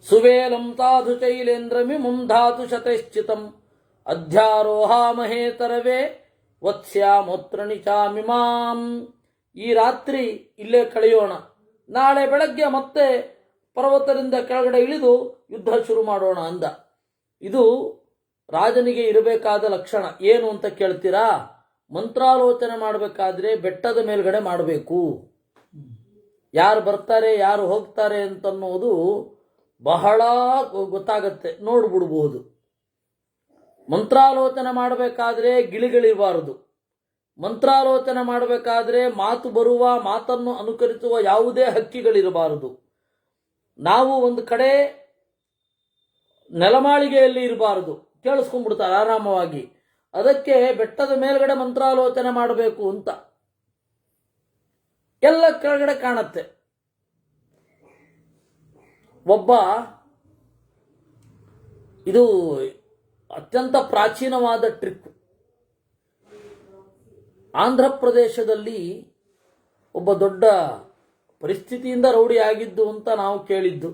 ಸುವೇಲಂ ಸಾಧು ಶೈಲೇಂದ್ರಮಿಮಂ ಧಾತು ಶತೈಶ್ಚಿತಂ ಅಧ್ಯಾರೋಹಾಮಹೇ ತರವೇ ವತ್ಸ್ಯಾಮೋತ್ರ ನಿಚಾಮಿಮಾಂ. ಈ ರಾತ್ರಿ ಇಲ್ಲೇ ಕಳೆಯೋಣ, ನಾಳೆ ಬೆಳಗ್ಗೆ ಮತ್ತೆ ಪರ್ವತದಿಂದ ಕೆಳಗಡೆ ಇಳಿದು ಯುದ್ಧ ಶುರು ಮಾಡೋಣ ಅಂದ. ಇದು ರಾಜನಿಗೆ ಇರಬೇಕಾದ ಲಕ್ಷಣ. ಏನು ಅಂತ ಕೇಳ್ತೀರಾ? ಮಂತ್ರಾಲೋಚನೆ ಮಾಡಬೇಕಾದ್ರೆ ಬೆಟ್ಟದ ಮೇಲ್ಗಡೆ ಮಾಡಬೇಕು. ಯಾರು ಬರ್ತಾರೆ ಯಾರು ಹೋಗ್ತಾರೆ ಅಂತನ್ನೋದು ಬಹಳ ಗೊತ್ತಾಗತ್ತೆ, ನೋಡ್ಬಿಡ್ಬೋದು. ಮಂತ್ರಾಲೋಚನೆ ಮಾಡಬೇಕಾದ್ರೆ ಗಿಳಿಗಳಿರಬಾರದು. ಮಂತ್ರಾಲೋಚನೆ ಮಾಡಬೇಕಾದ್ರೆ ಬರುವ ಮಾತನ್ನು ಅನುಕರಿಸುವ ಯಾವುದೇ ಹಕ್ಕಿಗಳಿರಬಾರದು. ನಾವು ಒಂದು ಕಡೆ ನೆಲಮಾಳಿಗೆಯಲ್ಲಿ ಇರಬಾರದು, ಕೇಳಿಸ್ಕೊಂಡ್ಬಿಡ್ತಾರೆ ಆರಾಮವಾಗಿ. ಅದಕ್ಕೆ ಬೆಟ್ಟದ ಮೇಲ್ಗಡೆ ಮಂತ್ರಾಲೋಚನೆ ಮಾಡಬೇಕು ಅಂತ. ಎಲ್ಲ ಕೆಳಗಡೆ ಕಾಣತ್ತೆ. ಒಬ್ಬ, ಇದು ಅತ್ಯಂತ ಪ್ರಾಚೀನವಾದ ಟ್ರಿಕ್. ಆಂಧ್ರ ಪ್ರದೇಶದಲ್ಲಿ ಒಬ್ಬ ದೊಡ್ಡ ಪರಿಸ್ಥಿತಿಯಿಂದ ರೌಡಿ ಆಗಿದ್ದು ಅಂತ ನಾವು ಕೇಳಿದ್ದು.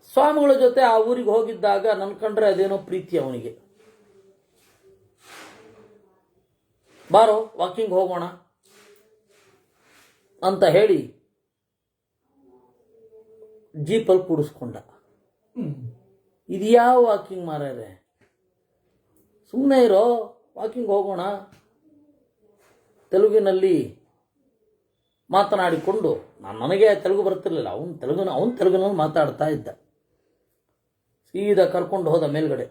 ಸ್ವಾಮಿಗಳ ಜೊತೆ ಆ ಊರಿಗೆ ಹೋಗಿದ್ದಾಗ ನನ್ನ ಕಂಡ್ರೆ ಅದೇನೋ ಪ್ರೀತಿ ಅವನಿಗೆ. ಬಾರೋ ವಾಕಿಂಗ್ ಹೋಗೋಣ ಅಂತ ಹೇಳಿ ಜೀಪಲ್ಲಿ ಕೂಡಿಸ್ಕೊಂಡ. ಇದು ಯಾವ ವಾಕಿಂಗ್ ಮಾರ್ಯಾರೆ, ಸುಮ್ಮನೆ ಇರೋ, ವಾಕಿಂಗ್ ಹೋಗೋಣ ತೆಲುಗಿನಲ್ಲಿ ಮಾತನಾಡಿಕೊಂಡು. ನನಗೆ ತೆಲುಗು ಬರ್ತಿರ್ಲಿಲ್ಲ, ಅವನು ತೆಲುಗಿನಲ್ಲಿ ಮಾತಾಡ್ತಾ ಇದ್ದ. ಸೀದಾ ಕರ್ಕೊಂಡು ಹೋದ ಮೇಲ್ಗಡೆ.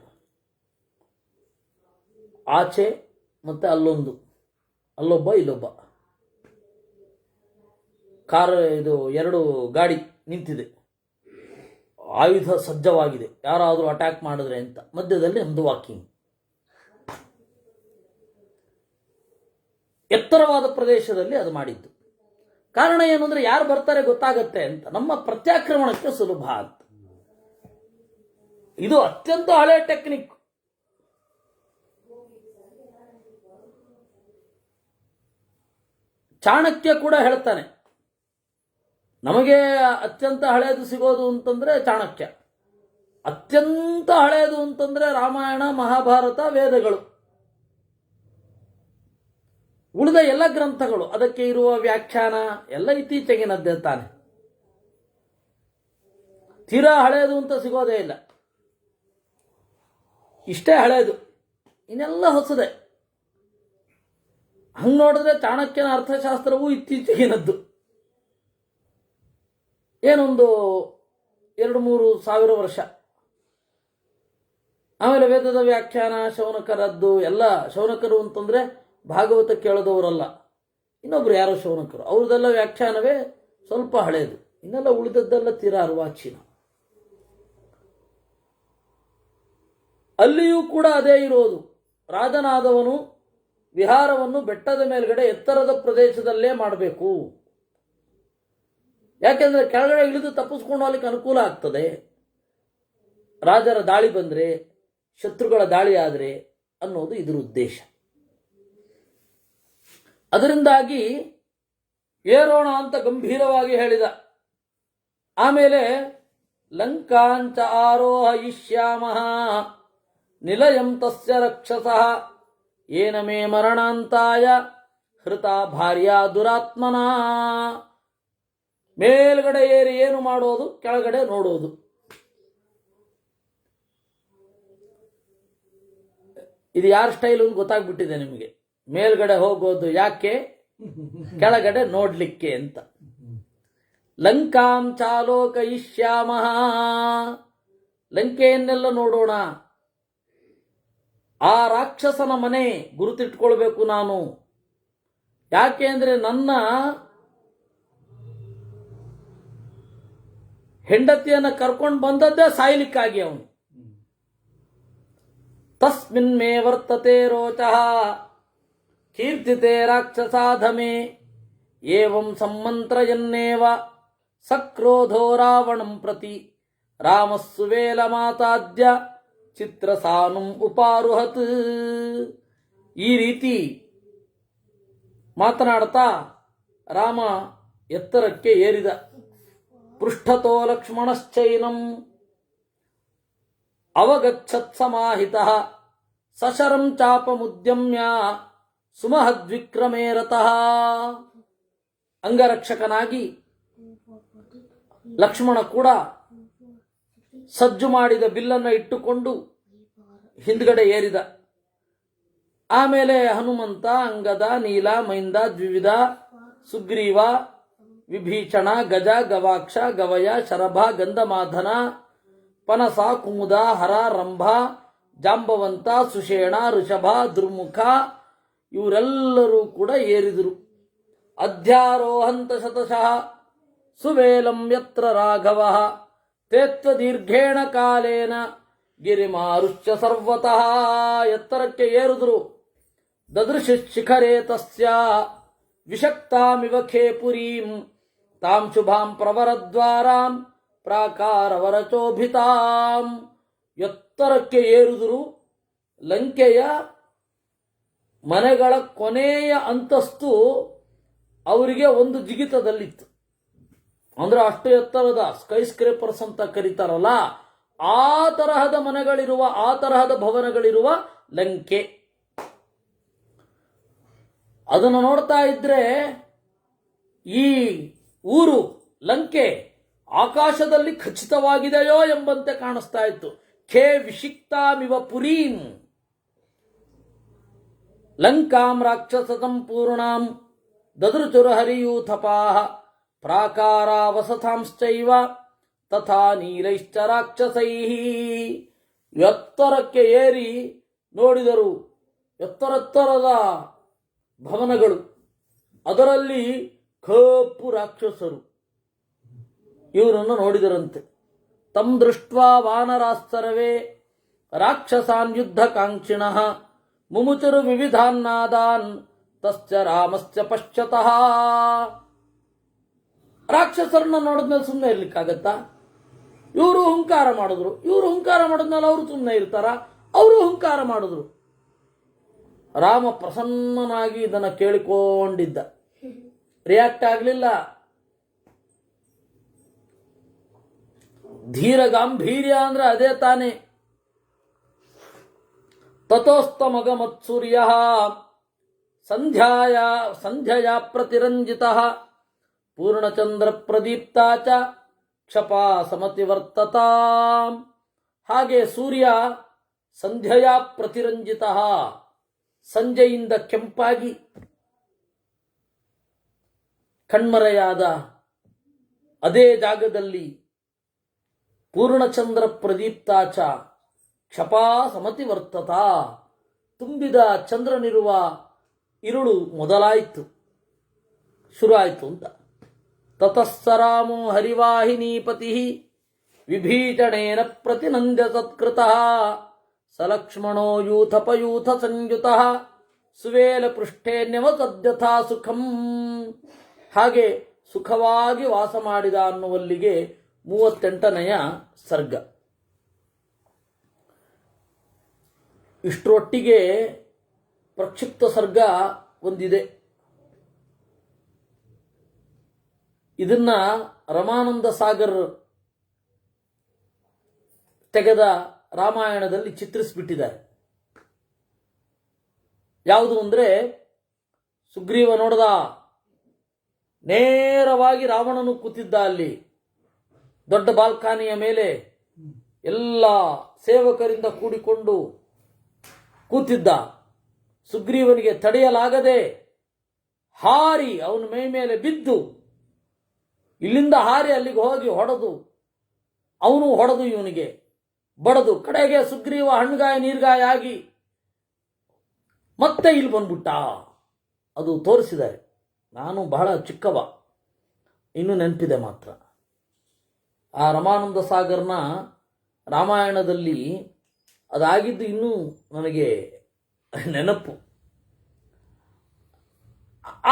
ಆಚೆ ಮತ್ತೆ ಅಲ್ಲೊಬ್ಬ ಇಲ್ಲೊಬ್ಬ ಕಾರ್, ಇದು 2 ಗಾಡಿ ನಿಂತಿದೆ, ಆಯುಧ ಸಜ್ಜವಾಗಿದೆ, ಯಾರಾದರೂ ಅಟ್ಯಾಕ್ ಮಾಡಿದ್ರೆ ಅಂತ. ಮಧ್ಯದಲ್ಲಿ ಒಂದು ವಾಕಿಂಗ್. ಎತ್ತರವಾದ ಪ್ರದೇಶದಲ್ಲಿ ಅದು ಮಾಡಿದ್ದು. ಕಾರಣ ಏನು ಅಂದ್ರೆ ಯಾರು ಬರ್ತಾರೆ ಗೊತ್ತಾಗತ್ತೆ ಅಂತ, ನಮ್ಮ ಪ್ರತ್ಯಾಕ್ರಮಣಕ್ಕೆ ಸುಲಭ ಅಂತ. ಇದು ಅತ್ಯಂತ ಹಳೆ ಟೆಕ್ನಿಕ್. ಚಾಣಕ್ಯ ಕೂಡ ಹೇಳ್ತಾನೆ, ನಮಗೆ ಅತ್ಯಂತ ಹಳೆಯದು ಸಿಗೋದು ಅಂತಂದ್ರೆ ಚಾಣಕ್ಯ, ಅತ್ಯಂತ ಹಳೆಯದು ಅಂತಂದ್ರೆ ರಾಮಾಯಣ, ಮಹಾಭಾರತ, ವೇದಗಳು. ಉಳಿದ ಎಲ್ಲ ಗ್ರಂಥಗಳು, ಅದಕ್ಕೆ ಇರುವ ವ್ಯಾಖ್ಯಾನ ಎಲ್ಲ ಇತ್ತೀಚೆಗಿನದ್ದೇ ತಾನೆ. ತೀರಾ ಹಳೆಯದು ಅಂತ ಸಿಗೋದೇ ಇಲ್ಲ, ಇಷ್ಟೇ ಹಳೆಯದು, ಇನ್ನೆಲ್ಲ ಹೊಸದೇ. ಹಂಗೆ ನೋಡಿದ್ರೆ ಚಾಣಕ್ಯನ ಅರ್ಥಶಾಸ್ತ್ರವೂ ಇತ್ತೀಚೆಗಿನದ್ದು. ಏನೊಂದು 2-3 ಸಾವಿರ ವರ್ಷ. ಆಮೇಲೆ ವೇದದ ವ್ಯಾಖ್ಯಾನ ಶೌನಕರದ್ದು ಎಲ್ಲ. ಶೌನಕರು ಅಂತಂದ್ರೆ ಭಾಗವತ ಕೇಳದವರಲ್ಲ, ಇನ್ನೊಬ್ರು ಯಾರೋ ಶೌನಕರು, ಅವ್ರದ್ದೆಲ್ಲ ವ್ಯಾಖ್ಯಾನವೇ ಸ್ವಲ್ಪ ಹಳೆಯದು. ಇನ್ನೆಲ್ಲ ಉಳಿದದ್ದೆಲ್ಲ ತೀರಾ ಅರ್ವಾಚೀನ. ಅಲ್ಲಿಯೂ ಕೂಡ ಅದೇ ಇರೋದು. ರಾಜನಾದವನು ವಿಹಾರವನ್ನು ಬೆಟ್ಟದ ಮೇಲ್ಗಡೆ ಎತ್ತರದ ಪ್ರದೇಶದಲ್ಲೇ ಮಾಡಬೇಕು. ಯಾಕೆಂದ್ರೆ ಕೆಳಗಡೆ ಇಳಿದು ತಪ್ಪಿಸ್ಕೊಂಡು ಹೋಗ್ಲಿಕ್ಕೆ ಅನುಕೂಲ ಆಗ್ತದೆ. ರಾಜರ ದಾಳಿ ಬಂದ್ರೆ, ಶತ್ರುಗಳ ದಾಳಿ ಆದರೆ ಅನ್ನೋದು ಇದರ ಉದ್ದೇಶ. ಅದರಿಂದಾಗಿ ಏರೋಣ ಅಂತ ಗಂಭೀರವಾಗಿ ಹೇಳಿದ. ಆಮೇಲೆ ಲಂಕಾಂಚ ಆರೋಹಯಿಷ್ಯಾಮಃ ನಿಲಯಂ ತಸ್ಯ ರಕ್ಷಸಃ ಏನ ಮೇ ಮರಣಾಂತಾಯ ಹೃತ ಭಾರ್ಯ ದುರಾತ್ಮನಾ. ಮೇಲ್ಗಡೆ ಏರಿ ಏನು ಮಾಡೋದು, ಕೆಳಗಡೆ ನೋಡೋದು. ಇದು ಯಾರ ಸ್ಟೈಲ್ ಅಂತ ಗೊತ್ತಾಗ್ಬಿಟ್ಟಿದೆ ನಿಮಗೆ. ಮೇಲ್ಗಡೆ ಹೋಗೋದು ಯಾಕೆ, ಕೆಳಗಡೆ ನೋಡ್ಲಿಕ್ಕೆ ಅಂತ. ಲಂಕಾಂ ಚಾಲೋಕಯಿಷ್ಯಾಮಃ, ಲಂಕೆಯನ್ನೆಲ್ಲ ನೋಡೋಣ. ಆ ರಾಕ್ಷಸನ ಮನೆ ಗುರುತಿಟ್ಕೊಳ್ಬೇಕು ನಾನು. ಯಾಕೆ ಅಂದ್ರೆ ನನ್ನ ಹೆಂಡತಿಯನ್ನ ಕರ್ಕೊಂಡು ಬಂದದ್ದೇ ಸಾಯ್ಲಿಕ್ಕಾಗಿ ಅವನು. ತಸ್ಮಿನ್ ಮೇ ವರ್ತತೆ ರೋಚಃ ಕೀರ್ತಿತೆ ರಾಕ್ಷಸಾಧಮೆ ಏವಂ ಸಮ್ಮಂತ್ರಯನ್ನೇವ ಸಕ್ರೋಧೋ ರಾವಣಂ ಪ್ರತಿ ರಾಮಸ್ಸುವೇಲ ಮಾತಾದ್ಯ ಚಿತ್ರಸಾನುಂ ಉಪಾರುಹತ್. ಈ ರೀತಿ ಮಾತನಾಡ್ತಾ ರಾಮ ಎತ್ತರಕ್ಕೆ ಏರಿದ. ಪೃಷ್ಠತೋ ಲಕ್ಷ್ಮಣಶ್ಚೈನಂ ಅವಗಚ್ಚತ್ ಸಮಾಹಿತಃ ಸಶರಂ ಚಾಪಮುದ್ಯಮ್ಯ ಸುಮಹದ್ವಿಕ್ರಮೇ ರತಃ. ಅಂಗರಕ್ಷಕನಾಗಿ ಲಕ್ಷ್ಮಣ ಕೂಡ ಸಜ್ಜು ಮಾಡಿದ ಬಿಲ್ಲನ್ನು ಇಟ್ಟುಕೊಂಡು ಹಿಂದ್ಗಡೆ ಏರಿದ. ಆಮೇಲೆ ಹನುಮಂತ, ಅಂಗದ, ನೀಲ, ಮೈಂದ, ದ್ವಿವಿಧ, ಸುಗ್ರೀವ, ವಿಭೀಷಣ, ಗಜ, ಗವಾಕ್ಷ, ಗವಯ, ಶರಭ, ಗಂಧಮಾಧನ, ಪನಸ, ಕುಮುದ, ಹರ, ರಂಭ, ಜಾಂಬವಂತ, ಸುಷೇಣ, ಋಷಭ, ದುರ್ಮುಖ ಇವರೆಲ್ಲರೂ ಕೂಡ ಏರಿದರು. ಅಧ್ಯಾರೋಹಂತ ಶತಶಃ ಸುವೇಲಂ ಯತ್ರ ರಾಘವ ತೇತ್ವ ದೀರ್ಘೇಣ ಕಾಲೇನ ಗಿರಿಮಾರುಶ್ಚ ಸರ್ವತಃ. ಎತ್ತರಕ್ಕೆ ಏರಿದ್ರು. ದದೃಶಿ ಶಿಖರೇ ತಸ್ಯ ವಿಷಕ್ತಾಮಿವ ಖೇಪುರೀಂ ತಾಂ ಶುಭಾಂ ಪ್ರವರದ್ವಾರಾಂ ಪ್ರಾಕಾರವರಚೋಭಿತಾಂ. ಎತ್ತರಕ್ಕೆ ಏರಿದ್ರು. ಲಂಕೆಯ ಮನೆಗಳ ಕೊನೆಯ ಅಂತಸ್ತು ಅವರಿಗೆ ಒಂದು ಜಿಗಿತದಲ್ಲಿತ್ತು. ಅಂದ್ರೆ ಅಷ್ಟು ಎತ್ತರದ ಸ್ಕೈ ಸ್ಕ್ರೇಪರ್ಸ್ ಅಂತ ಕರೀತಾರಲ್ಲ, ಆ ತರಹದ ಮನೆಗಳಿರುವ, ಆ ತರಹದ ಭವನಗಳಿರುವ ಲಂಕೆ. ಅದನ್ನು ನೋಡ್ತಾ ಇದ್ರೆ ಈ ಊರು ಲಂಕೆ ಆಕಾಶದಲ್ಲಿ ಖಚಿತವಾಗಿದೆಯೋ ಎಂಬಂತೆ ಕಾಣಿಸ್ತಾ ಇತ್ತು. ಖೇ ವಿಷಿಕ್ತಾಮಿವ ಪುರೀಂ ಲಂಕಾಂ ರಾಕ್ಷಸ ಸಂಪೂರ್ಣಾಂ ದದೃಚುರ್ಹರಿಯೂಥಪಾಃ ಪ್ರಾಕಾರಾವಸಥಾಂಶ್ಚೈವ ತಥಾ ನೀಲೈಶ್ಚ ರಾಕ್ಷಸೈಃ. ಎತ್ತರಕ್ಕೆ ಏರಿ ನೋಡಿದರು ಎತ್ತರೆತ್ತರದ ಭವನಗಳು, ಅದರಲ್ಲಿ ಕಪ್ಪು ರಾಕ್ಷಸರು ಇವರನ್ನು ನೋಡಿದರಂತೆ. ತಂ ದೃಷ್ಟ್ವಾ ವಾನರಾಸ್ತರವೇ ರಾಕ್ಷಸಾನ್ ಯುದ್ಧ ಕಾಂಕ್ಷಿಣಃ ಮುಮುಚುರು ವಿವಿಧಾನ್ನಾದಾನ್ ತಶ್ಚ ರಾಮಶ್ಚ ಪಶ್ಚಾತಃ. ರಾಕ್ಷಸರನ್ನ ನೋಡಿದ್ಮೇಲೆ ಸುಮ್ಮನೆ ಇರ್ಲಿಕ್ಕಾಗತ್ತಾ? ಇವರು ಹುಂಕಾರ ಮಾಡಿದ್ರು, ಇವರು ಹುಂಕಾರ ಮಾಡಿದ್ಮೇಲೆ ಅವರು ಸುಮ್ಮನೆ ಇರ್ತಾರ? ಅವರು ಹುಂಕಾರ ಮಾಡಿದ್ರು. ರಾಮ ಪ್ರಸನ್ನನಾಗಿ ಇದನ್ನು ಕೇಳಿಕೊಂಡಿದ್ದ, ರಿಯಾಕ್ಟ್ ಆಗಲಿಲ್ಲ. ಧೀರ ಗಾಂಭೀರ್ಯ ಅಂದ್ರೆ ಅದೇ ತಾನೇ. ತತೋಸ್ತಮಗಮತ್ಸೂರ್ಯ ಸಂಧ್ಯಾ ಪ್ರತಿರಂಜಿತಃ ಪೂರ್ಣಚಂದ್ರ ಪ್ರದೀಪ್ತಾ ಚ ಕ್ಷಪಾ ಸಮತಿವರ್ತತ. ಹಾಗೆ ಸೂರ್ಯ ಸಂಧ್ಯಾ ಪ್ರತಿರಂಜಿತಃ, ಸಂಜೆಯಿಂದ ಕೆಂಪಾಗಿ ಕಣ್ಮರೆಯಾದ ಅದೇ ಜಾಗದಲ್ಲಿ ಪೂರ್ಣಚಂದ್ರ ಪ್ರದೀಪ್ತಾಚ ಕ್ಷಪಾ ಸಮತಿ ವರ್ತತ, ತುಂಬಿದ ಚಂದ್ರನಿರುವ ಇರುಳು ಮೊದಲಾಯಿತು, ಶುರು ಆಯಿತು ಅಂತ. ತತಸ್ಸರಾಮೋ ಹರಿವಾಹಿನೀಪತಿ ವಿಭೀಷಣೇನ ಪ್ರತಿನಂದ್ಯ ಸತ್ಕೃತಃ ಸಲಕ್ಷ್ಮಣೋ ಯೂಥಪಯೂಥ ಸಂಯುತಃ ಸುವೇಲ ಪೃಷ್ಠೇನ್ಯವಸದ್ಯಥಾ ಸುಖಂ. ಹಾಗೆ ಸುಖವಾಗಿ ವಾಸ ಮಾಡಿದ ಅನ್ನುವಲ್ಲಿಗೆ 38ನೆಯ ಸರ್ಗ. ಇಷ್ಟರೊಟ್ಟಿಗೆ ಪ್ರಕ್ಷಿಪ್ತ ಸರ್ಗ ಒಂದಿದೆ. ಇದನ್ನ ರಮಾನಂದ ಸಾಗರ್ ತೆಗೆದ ರಾಮಾಯಣದಲ್ಲಿ ಚಿತ್ರಿಸಿಬಿಟ್ಟಿದ್ದಾರೆ. ಯಾವುದು ಅಂದರೆ, ಸುಗ್ರೀವ ನೋಡ್ದ, ನೇರವಾಗಿ ರಾವಣನು ಕೂತಿದ್ದ ಅಲ್ಲಿ ದೊಡ್ಡ ಬಾಲ್ಕಾನಿಯ ಮೇಲೆ, ಎಲ್ಲ ಸೇವಕರಿಂದ ಕೂಡಿಕೊಂಡು ಕೂತಿದ್ದ. ಸುಗ್ರೀವನಿಗೆ ತಡೆಯಲಾಗದೆ ಹಾರಿ ಅವನ ಮೈ ಮೇಲೆ ಬಿದ್ದು, ಇಲ್ಲಿಂದ ಹಾರಿ ಅಲ್ಲಿಗೆ ಹೋಗಿ ಹೊಡೆದು, ಅವನು ಹೊಡೆದು ಇವನಿಗೆ ಬಡದು, ಕಡೆಗೆ ಸುಗ್ರೀವ ಹಣ್ಣುಗಾಯ ನೀರ್ಗಾಯ ಆಗಿ ಮತ್ತೆ ಇಲ್ಲಿ ಬಂದ್ಬಿಟ್ಟ. ಅದು ತೋರಿಸಿದ್ದಾರೆ. ನಾನು ಬಹಳ ಚಿಕ್ಕವ, ಇನ್ನೂ ನೆನಪಿದೆ ಮಾತ್ರ. ಆ ರಮಾನಂದ ಸಾಗರ್ನ ರಾಮಾಯಣದಲ್ಲಿ ಅದಾಗಿದ್ದು ಇನ್ನೂ ನನಗೆ ನೆನಪು.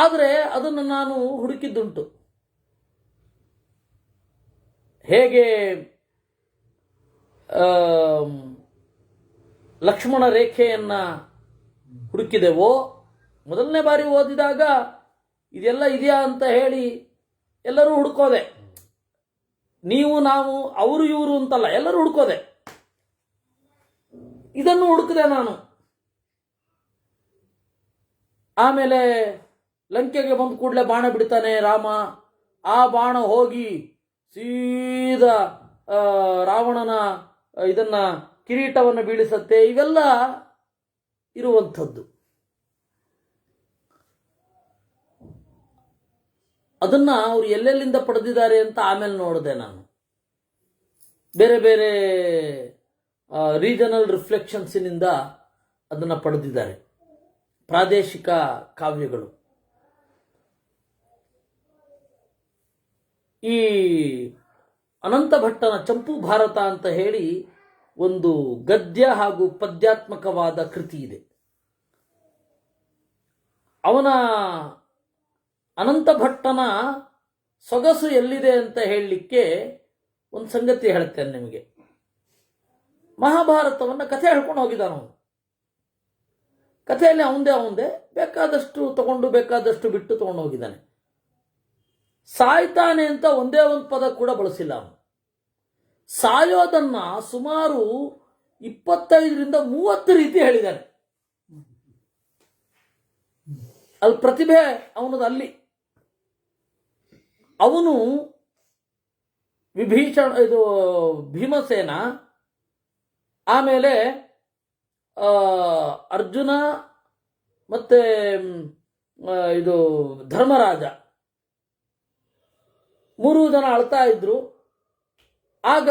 ಆದರೆ ಅದನ್ನು ನಾನು ಹುಡುಕಿದ್ದುಂಟು. ಹೇಗೆ ಲಕ್ಷ್ಮಣ ರೇಖೆಯನ್ನ ಹುಡುಕಿದೆವೋ, ಮೊದಲನೇ ಬಾರಿ ಓದಿದಾಗ ಇದೆಲ್ಲ ಇದೆಯಾ ಅಂತ ಹೇಳಿ ಎಲ್ಲರೂ ಹುಡುಕೋದೆ. ನೀವು ನಾವು ಅವರು ಇವರು ಅಂತಲ್ಲ, ಎಲ್ಲರೂ ಹುಡುಕೋದೆ. ಇದನ್ನು ಹುಡುಕಿದೆ ನಾನು. ಆಮೇಲೆ ಲಂಕೆಗೆ ಬಂದ ಕೂಡಲೇ ಬಾಣ ಬಿಡ್ತಾನೆ ರಾಮ. ಆ ಬಾಣ ಹೋಗಿ ಸೀದಾ ರಾವಣನ ಇದನ್ನ ಕಿರೀಟವನ್ನು ಬೀಳಿಸತ್ತೆ. ಇವೆಲ್ಲ ಇರುವಂಥದ್ದು. ಅದನ್ನ ಅವರು ಎಲ್ಲೆಲ್ಲಿಂದ ಪಡೆದಿದ್ದಾರೆ ಅಂತ ಆಮೇಲೆ ನೋಡಿದೆ ನಾನು. ಬೇರೆ ಬೇರೆ ರೀಜನಲ್ ರಿಫ್ಲೆಕ್ಷನ್ಸಿನಿಂದ ಅದನ್ನು ಪಡೆದಿದ್ದಾರೆ, ಪ್ರಾದೇಶಿಕ ಕಾವ್ಯಗಳು. ಈ ಅನಂತ ಭಟ್ಟನ ಚಂಪು ಭಾರತ ಅಂತ ಹೇಳಿ ಒಂದು ಗದ್ಯ ಹಾಗೂ ಪದ್ಯಾತ್ಮಕವಾದ ಕೃತಿ ಇದೆ. ಅವನ ಅನಂತ ಭಟ್ಟನ ಸೊಗಸು ಎಲ್ಲಿದೆ ಅಂತ ಹೇಳಲಿಕ್ಕೆ ಒಂದು ಸಂಗತಿ ಹೇಳ್ತೇನೆ ನಿಮಗೆ. ಮಹಾಭಾರತವನ್ನು ಕಥೆ ಹೇಳ್ಕೊಂಡು ಹೋಗಿದ್ದಾನ ಅವನು. ಕಥೆಯಲ್ಲಿ ಅವಂದೇ ಬೇಕಾದಷ್ಟು ತಗೊಂಡು ಬೇಕಾದಷ್ಟು ಬಿಟ್ಟು ತಗೊಂಡು ಹೋಗಿದ್ದಾನೆ. ಸಾಯ್ತಾನೆ ಅಂತ ಒಂದೇ ಒಂದು ಪದ ಕೂಡ ಬಳಸಿಲ್ಲ ಅವನು. ಸಾಯೋದನ್ನ ಸುಮಾರು 25ರಿಂದ 30 ರೀತಿ ಹೇಳಿದ್ದಾನೆ. ಅಲ್ಲಿ ಪ್ರತಿಭೆ ಅವನದು ಅಲ್ಲಿ. ಅವನು ಇದು ಭೀಮಸೇನ, ಆಮೇಲೆ ಅರ್ಜುನ ಮತ್ತೆ ಇದು ಧರ್ಮರಾಜ, 3 ಜನ ಅಳ್ತಾ ಇದ್ರು. ಆಗ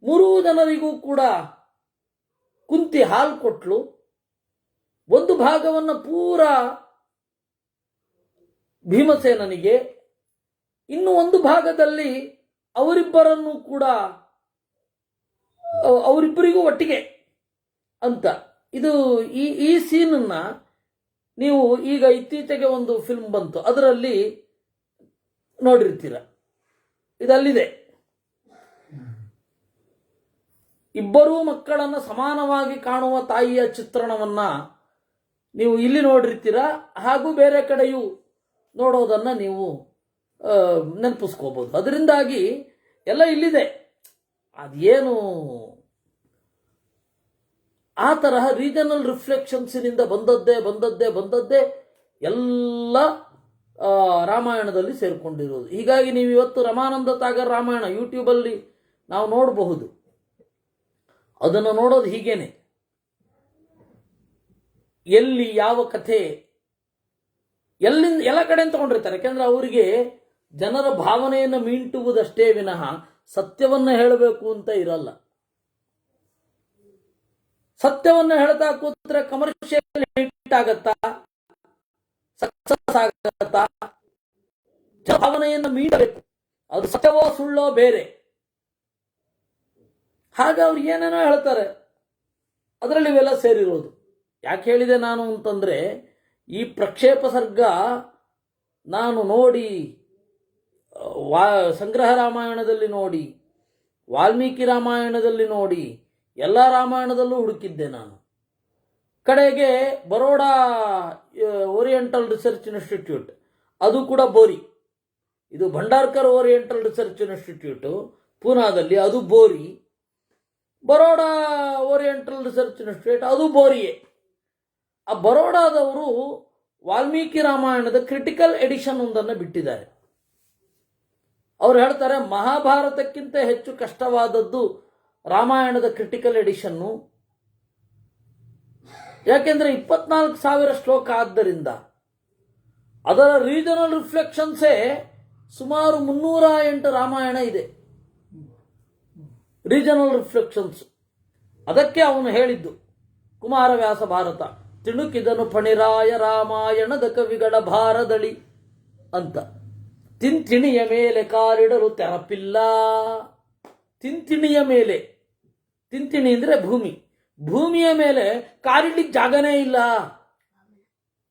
3 ಜನರಿಗೂ ಕೂಡ ಕುಂತಿ ಹಾಲು ಕೊಟ್ಲು. ಒಂದು ಭಾಗವನ್ನು ಪೂರ ಭೀಮಸೇನನಿಗೆ, ಇನ್ನು ಒಂದು ಭಾಗದಲ್ಲಿ ಅವರಿಬ್ಬರನ್ನು ಕೂಡ ಅವರಿಬ್ಬರಿಗೂ ಒಟ್ಟಿಗೆ ಅಂತ. ಇದು ಈ ಸೀನನ್ನ ನೀವು ಈಗ ಇತ್ತೀಚೆಗೆ ಒಂದು ಫಿಲ್ಮ್ ಬಂತು, ಅದರಲ್ಲಿ ನೋಡಿರ್ತೀರ. ಇದಲ್ಲಿದೆ. ಇಬ್ಬರೂ ಮಕ್ಕಳನ್ನು ಸಮಾನವಾಗಿ ಕಾಣುವ ತಾಯಿಯ ಚಿತ್ರಣವನ್ನ ನೀವು ಇಲ್ಲಿ ನೋಡಿರ್ತೀರ, ಹಾಗೂ ಬೇರೆ ಕಡೆಯೂ ನೋಡೋದನ್ನ ನೀವು ನೆನಪಿಸ್ಕೋಬಹುದು. ಅದರಿಂದಾಗಿ ಎಲ್ಲ ಇಲ್ಲಿದೆ. ಅದೇನು ಆ ತರಹ ರೀಜನಲ್ ರಿಫ್ಲೆಕ್ಷನ್ಸಿನಿಂದ ಬಂದದ್ದೇ ಎಲ್ಲ ರಾಮಾಯಣದಲ್ಲಿ ಸೇರಿಕೊಂಡಿರೋದು. ಹೀಗಾಗಿ ನೀವು ಇವತ್ತು ರಮಾನಂದ ಸಾಗರ್ ರಾಮಾಯಣ ಯೂಟ್ಯೂಬಲ್ಲಿ ನಾವು ನೋಡಬಹುದು. ಅದನ್ನು ನೋಡೋದು ಹೀಗೇನೆ, ಎಲ್ಲಿ ಯಾವ ಕಥೆ ಎಲ್ಲ ಕಡೆ ತಗೊಂಡಿರ್ತಾರೆ. ಯಾಕೆಂದ್ರೆ ಅವರಿಗೆ ಜನರ ಭಾವನೆಯನ್ನು ಮೀಂಟುವುದಷ್ಟೇ ವಿನಃ ಸತ್ಯವನ್ನ ಹೇಳಬೇಕು ಅಂತ ಇರಲ್ಲ. ಸತ್ಯವನ್ನ ಹೇಳ್ತಾ ಕೂತ್ರೆ ಕಮರ್ಷಿಯಲ್ ಹಿಟ್ ಆಗತ್ತಾ, ಸಕ್ಸಸ್ ಆಗತ್ತಾ? ಭಾವನೆಯನ್ನು ಮೀಟಬೇಕು, ಅದು ಸತ್ಯವೋ ಸುಳ್ಳೋ ಬೇರೆ. ಹಾಗೆ ಅವ್ರು ಏನೇನೋ ಹೇಳ್ತಾರೆ, ಅದರಲ್ಲಿ ಇವೆಲ್ಲ ಸೇರಿರೋದು. ಯಾಕೆ ಹೇಳಿದೆ ನಾನು ಅಂತಂದ್ರೆ, ಈ ಪ್ರಕ್ಷೇಪ ಸರ್ಗ ನಾನು ನೋಡಿ, ಸಂಗ್ರಹ ರಾಮಾಯಣದಲ್ಲಿ ನೋಡಿ, ವಾಲ್ಮೀಕಿ ರಾಮಾಯಣದಲ್ಲಿ ನೋಡಿ, ಎಲ್ಲ ರಾಮಾಯಣದಲ್ಲೂ ಹುಡುಕಿದ್ದೆ ನಾನು. ಕಡೆಗೆ ಬರೋಡಾ ಓರಿಯೆಂಟಲ್ ರಿಸರ್ಚ್ ಇನ್ಸ್ಟಿಟ್ಯೂಟ್, ಅದು ಕೂಡ ಬೋರಿ. ಇದು ಭಂಡಾರ್ಕರ್ ಓರಿಯೆಂಟಲ್ ರಿಸರ್ಚ್ ಇನ್ಸ್ಟಿಟ್ಯೂಟ್ ಪೂನಾದಲ್ಲಿ, ಅದು ಬೋರಿ. ಬರೋಡಾ ಓರಿಯೆಂಟಲ್ ರಿಸರ್ಚ್ ಇನ್ಸ್ಟಿಟ್ಯೂಟ್, ಅದು ಬೋರಿಯೇ. ಆ ಬರೋಡಾದವರು ವಾಲ್ಮೀಕಿ ರಾಮಾಯಣದ ಕ್ರಿಟಿಕಲ್ ಎಡಿಷನ್ ಒಂದನ್ನು ಬಿಟ್ಟಿದ್ದಾರೆ. ಅವ್ರು ಹೇಳ್ತಾರೆ, ಮಹಾಭಾರತಕ್ಕಿಂತ ಹೆಚ್ಚು ಕಷ್ಟವಾದದ್ದು ರಾಮಾಯಣದ ಕ್ರಿಟಿಕಲ್ ಎಡಿಷನ್ನು. ಯಾಕೆಂದ್ರೆ 24,000 ಶ್ಲೋಕ ಆದ್ದರಿಂದ ಅದರ ರೀಜನಲ್ ರಿಫ್ಲೆಕ್ಷನ್ಸೇ ಸುಮಾರು 308 ರಾಮಾಯಣ ಇದೆ, ರೀಜನಲ್ ರಿಫ್ಲೆಕ್ಷನ್ಸ್. ಅದಕ್ಕೆ ಅವನು ಹೇಳಿದ್ದು ಕುಮಾರವ್ಯಾಸ ಭಾರತ ತಿಣುಕಿದನು ಫಣಿರಾಯ ರಾಮಾಯಣದ ಕವಿಗಳ ಭಾರದಳಿ ಅಂತ. ತಿಂತಿಣಿಯ ಮೇಲೆ ಕಾಲಿಡಲು ತೆರಪಿಲ್ಲ. ತಿಂತಿಣಿಯ ಮೇಲೆ, ತಿಂತಿಣಿ ಅಂದ್ರೆ ಭೂಮಿ, ಭೂಮಿಯ ಮೇಲೆ ಕಾಲಿಡ್ಲಿಕ್ಕೆ ಜಾಗನೇ ಇಲ್ಲ.